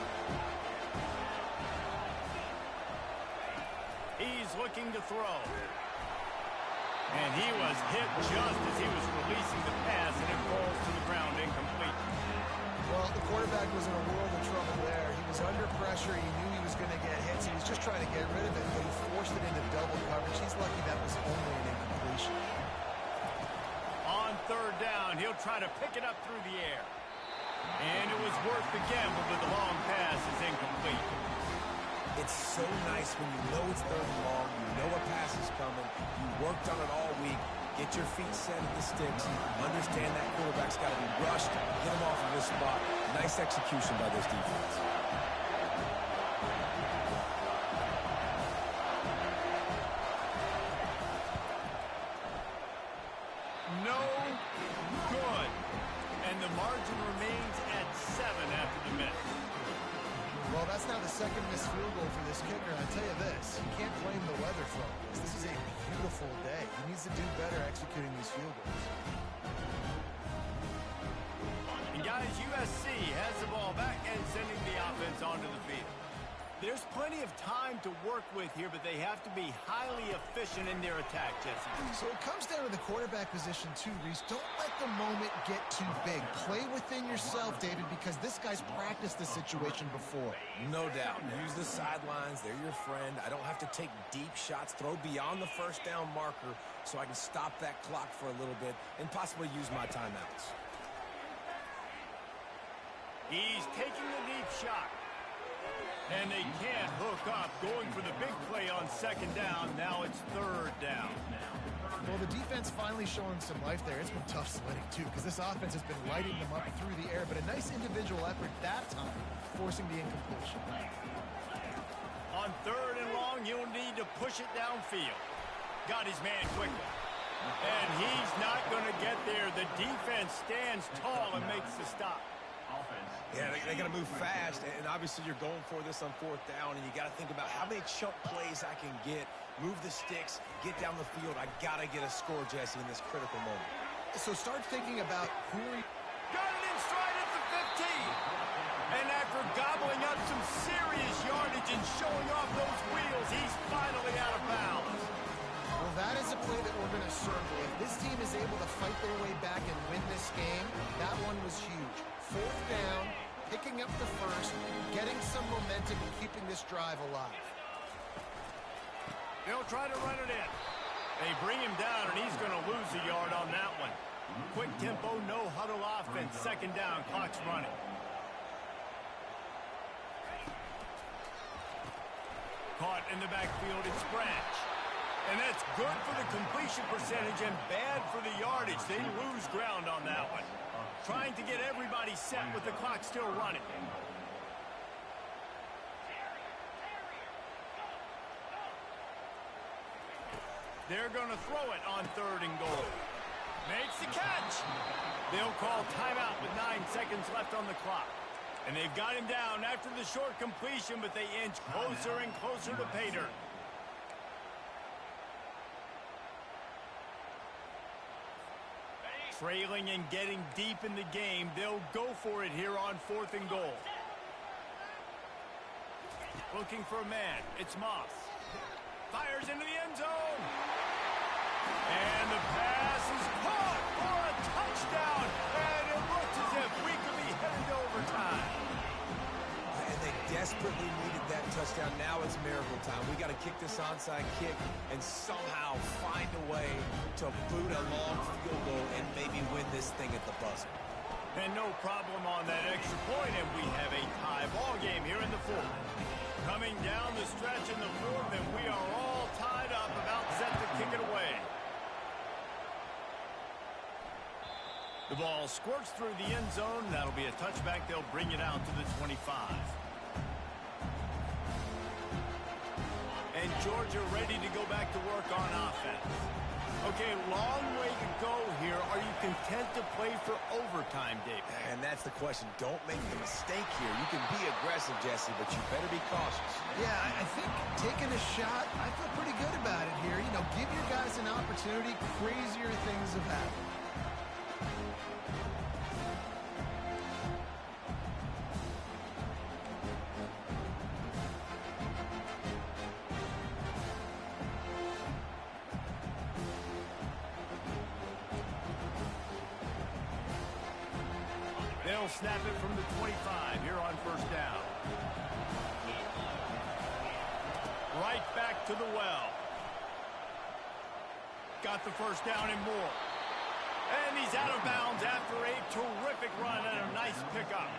He's looking to throw. And he was hit just as he was releasing the pass, and it falls to the ground incomplete. Well, the quarterback was in a world of trouble there. He was under pressure. He knew he was going to get hit, so he was just trying to get rid of it, but he forced it into double coverage. He's lucky that was only an incompletion. On 3rd down, he'll try to pick it up through the air. And it was worth the gamble, but the long pass is incomplete. It's so nice when you know it's 3rd and long, you know a pass is coming, you worked on it all week, get your feet set at the sticks, understand that quarterback's got to be rushed, get him off of this spot. Nice execution by this defense. No good. And the margin remains at 7 after the miss. Well, that's now the 2nd missed field goal for this kicker. And I tell you this, you can't blame the weather for all this. This is a beautiful day. He needs to do better executing these field goals. And guys, USC has the ball back and sending the offense onto the field. There's plenty of time to work with here, but they have to be highly efficient in their attack, Jesse. So it comes down to the quarterback position too, Reese. Don't let the moment get too big. Play within yourself, David, because this guy's practiced this situation before. No doubt. Use the sidelines. They're your friend. I don't have to take deep shots, throw beyond the first down marker so I can stop that clock for a little bit and possibly use my timeouts. He's taking the deep shot. And they can't hook up, going for the big play on second down. Now it's third down. Well, the defense finally showing some life there. It's been tough sledding, too, because this offense has been lighting them up through the air, but a nice individual effort that time, forcing the incompletion. On third and long, he'll need to push it downfield. Got his man quickly. And he's not going to get there. The defense stands tall and makes the stop. Yeah, they got to move fast, and obviously you're going for this on fourth down, and you got to think about how many chunk plays I can get, move the sticks, get down the field. I got to get a score, Jesse, in this critical moment. So start thinking about who are you... Got it in stride at the 15. And after gobbling up some serious yardage and showing off those wheels, he's finally out of bounds. Well, that is a play that we're going to circle. If this team is able to fight their way back and win this game, that one was huge. Fourth down, picking up the first, getting some momentum and keeping this drive alive. They'll try to run it in. They bring him down, and he's going to lose a yard on that one. Quick tempo, no huddle offense. Second down, clock's running. Caught in the backfield, it's Branch. And that's good for the completion percentage and bad for the yardage. They lose ground on that one. Trying to get everybody set with the clock still running. They're going to throw it on third and goal. Makes the catch. They'll call timeout with 9 seconds left on the clock. And they've got him down after the short completion, but they inch closer and closer to pay dirt. Trailing and getting deep in the game, they'll go for it here on fourth and goal. Looking for a man, it's Moss. Fires into the end zone. And the pass is caught for a touchdown. And it looks as if we could be headed to overtime. And they desperately needed that touchdown. Now it's miracle time. We got to kick this onside kick and somehow find a way to boot a long field goal and maybe win this thing at the buzzer. And no problem on that extra point, and we have a tie ball game here in the fourth. Coming down the stretch in the fourth, and we are all tied up, about set to kick it away. The ball squirts through the end zone. That'll be a touchback. They'll bring it out to the 25. And Georgia ready to go back to work on offense. Okay, long way to go here. Are you content to play for overtime, David? And that's the question. Don't make the mistake here. You can be aggressive, Jesse, but you better be cautious. Yeah, I think taking a shot, I feel pretty good about it here. You know, give your guys an opportunity. Crazier things have happened. They'll snap it from the 25 here on first down. Right back to the well. Got the first down and more. And he's out of bounds after a terrific run and a nice pickup.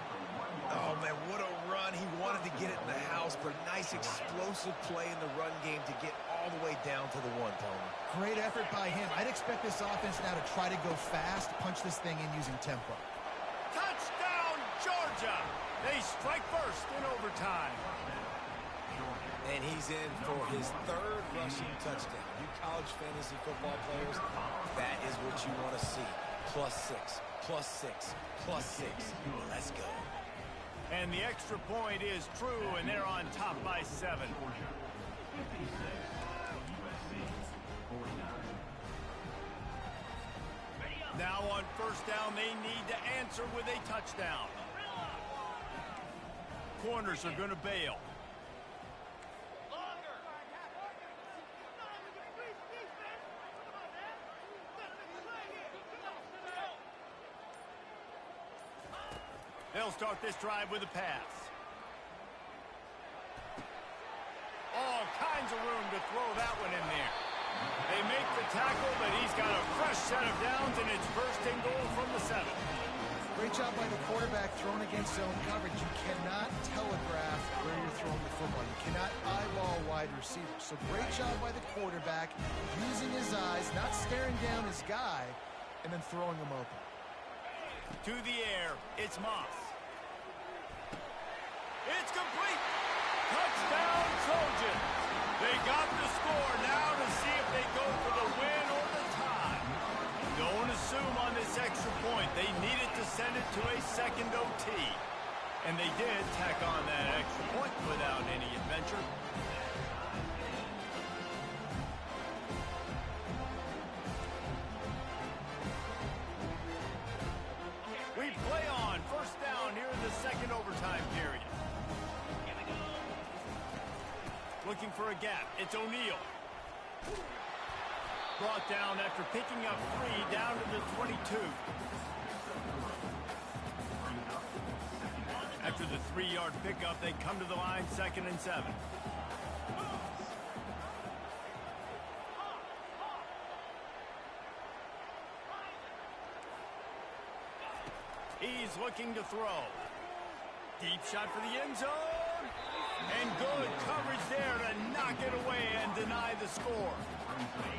Oh, man, what a run. He wanted to get it in the house, but nice explosive play in the run game to get all the way down to the one, Tony. Great effort by him. I'd expect this offense now to try to go fast, punch this thing in using tempo. Touchdown, Georgia! They strike first in overtime. And he's in for his third rushing touchdown. You college fantasy football players, that is what you want to see. +6, +6, +6. Let's go. And the extra point is true, and they're on top by 7. Now on first down, they need to answer with a touchdown. Corners are going to bail. They'll start this drive with a pass. All kinds of room to throw that one in there. They make the tackle, but he's got a fresh set of downs, and it's first and goal from the 7. Great job by the quarterback thrown against zone coverage. You cannot telegraph where you're throwing the football. You cannot eyeball wide receivers. So great job by the quarterback using his eyes, not staring down his guy, and then throwing him open. To the air, it's Moss. It's complete. Touchdown, Trojans. They got the score now to see if they go for the win or the tie. Don't assume on this extra point. They needed to send it to a second OT. And they did tack on that extra point without any adventure. We play on first down here in the second overtime period. Looking for a gap. It's O'Neal. Brought down after picking up 3 down to the 22. After the 3-yard pickup, they come to the line 2nd and 7. He's looking to throw. Deep shot for the end zone. And good coverage there to knock it away and deny the score.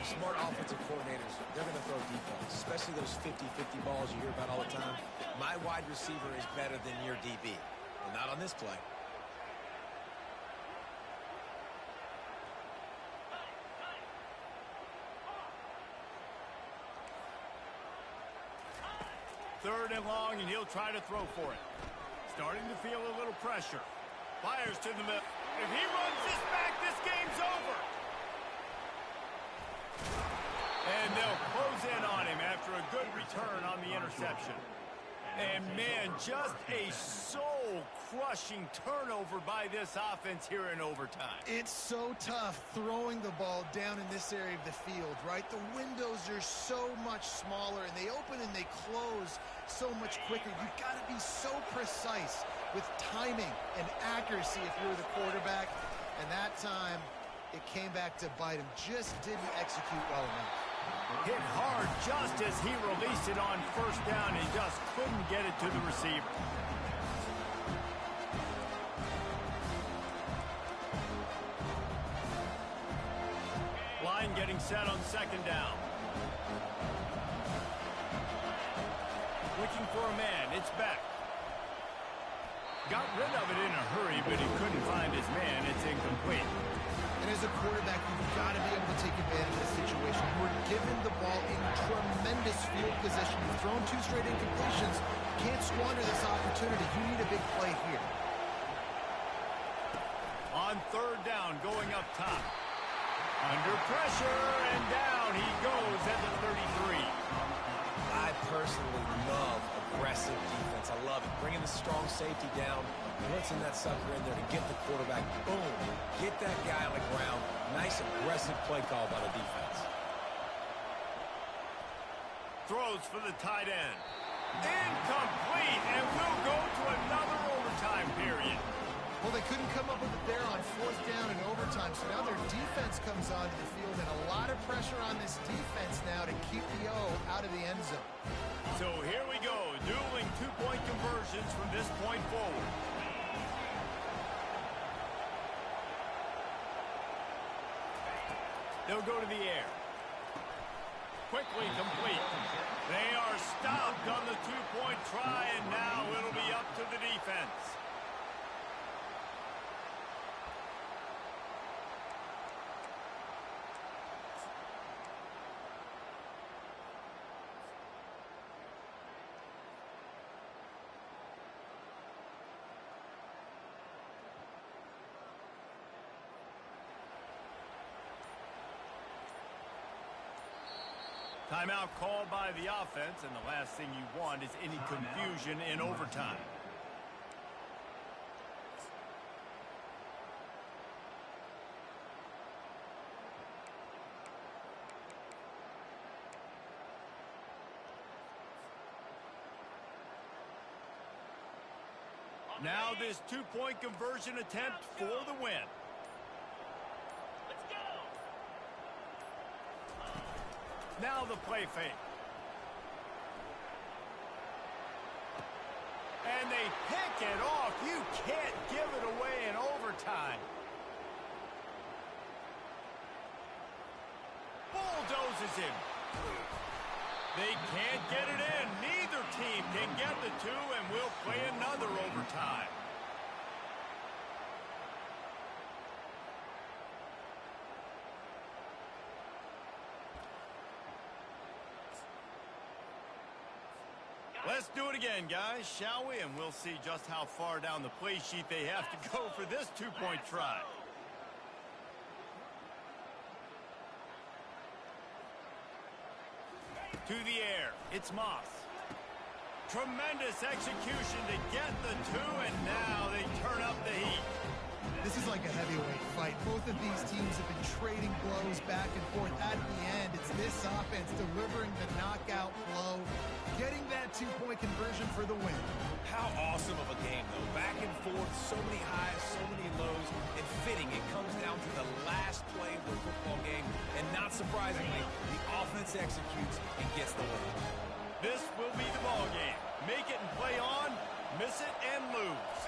Smart offensive coordinators, they're going to throw defense, especially those 50-50 balls you hear about all the time. My wide receiver is better than your DB. Well, not on this play. Third and long, and he'll try to throw for it. Starting to feel a little pressure. Fires to the middle. If he runs this back, this game's over. And they'll close in on him after a good return on the interception. And, man, just a soul-crushing turnover by this offense here in overtime. It's so tough throwing the ball down in this area of the field, right? The windows are so much smaller, and they open and they close so much quicker. You've got to be so precise with timing and accuracy if you're the quarterback. And that time, it came back to bite him. Just didn't execute well enough. Hit hard just as he released it on first down. He just couldn't get it to the receiver. Line getting set on second down. Looking for a man. It's Beck. Got rid of it in a hurry, but he couldn't find his man. It's incomplete. And as a quarterback, you've got to be able to take advantage of the situation. You were given the ball in tremendous field position. You've thrown 2 straight incompletions. You can't squander this opportunity. You need a big play here. On third down, going up top. Under pressure, and down he goes at the 33. I personally love aggressive defense. I love it. Bringing the strong safety down, blitzing that sucker in there to get the quarterback. Boom. Get that guy on the ground. Nice aggressive play call by the defense. Throws for the tight end. Incomplete, and we'll go to another overtime period. Well, they couldn't come up with it there on fourth down and overtime, so now their defense comes onto the field, and a lot of pressure on this defense now to keep the O out of the end zone. So here we go, dueling 2-point conversions from this point forward. They'll go to the air. Quickly complete. They are stopped on the 2-point try, and now it'll be up to the defense. Timeout called by the offense, and the last thing you want is any confusion in overtime. Now this two-point conversion attempt for the win. Let's go. Now the play fake. And they pick it off. You can't give it away in overtime. Bulldozes him. They can't get it in. Neither team can get the two, and we'll play another overtime. Let's do it again, guys, shall we? And we'll see just how far down the play sheet they have to go for this two-point try. To the air, it's Moss. Tremendous execution to get the two, and now they turn up the heat. This is like a heavyweight fight. Both of these teams have been trading blows back and forth. At the end, it's this offense delivering the knockout blow, getting that two-point conversion for the win. How awesome of a game, though. Back and forth, so many highs, so many lows, and fitting. It comes down to the last play of the football game, and not surprisingly, the offense executes and gets the win. This will be the ball game. Make it and play on, miss it and lose.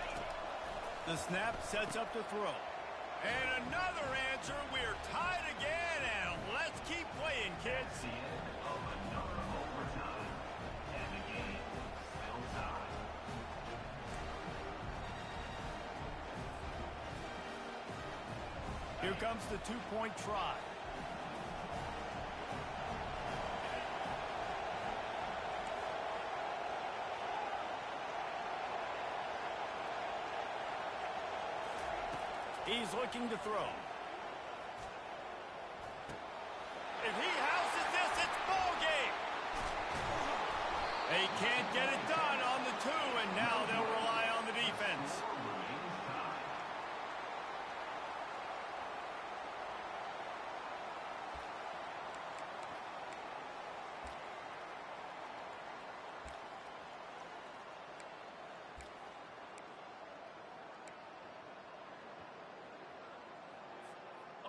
The snap sets up to throw. And another answer. We're tied again, and let's keep playing, kids. The end of another overtime. And the game still tied. Here comes the two-point try. He's looking to throw. If he houses this, it's ball game. They can't get it done on the two, and now they'll rely on the defense.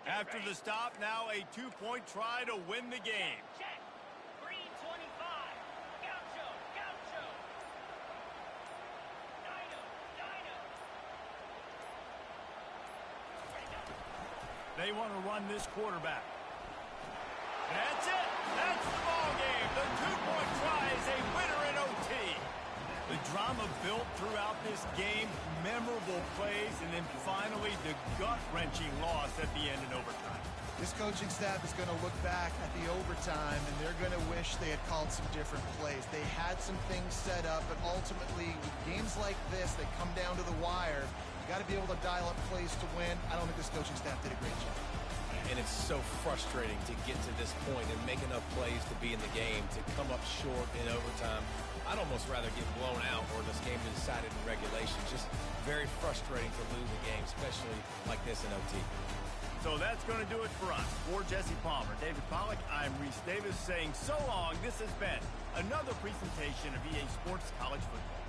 After the stop, now a two-point try to win the game. Check. Green 25. Gaucho. Gaucho. Dino. Dino. They want to run this quarterback. That's it. That's the ball game. The two-point try is a winner in OT. The drama built throughout this game, memorable plays, and then finally the gut-wrenching loss at the end in overtime. This coaching staff is going to look back at the overtime, and they're going to wish they had called some different plays. They had some things set up, but ultimately, with games like this, they come down to the wire. You got to be able to dial up plays to win. I don't think this coaching staff did a great job. And it's so frustrating to get to this point and make enough plays to be in the game, to come up short in overtime. I'd almost rather get blown out or this game is decided in regulation. Just very frustrating to lose a game, especially like this in OT. So that's going to do it for us. For Jesse Palmer, David Pollack, I'm Reese Davis saying so long. This has been another presentation of EA Sports College Football.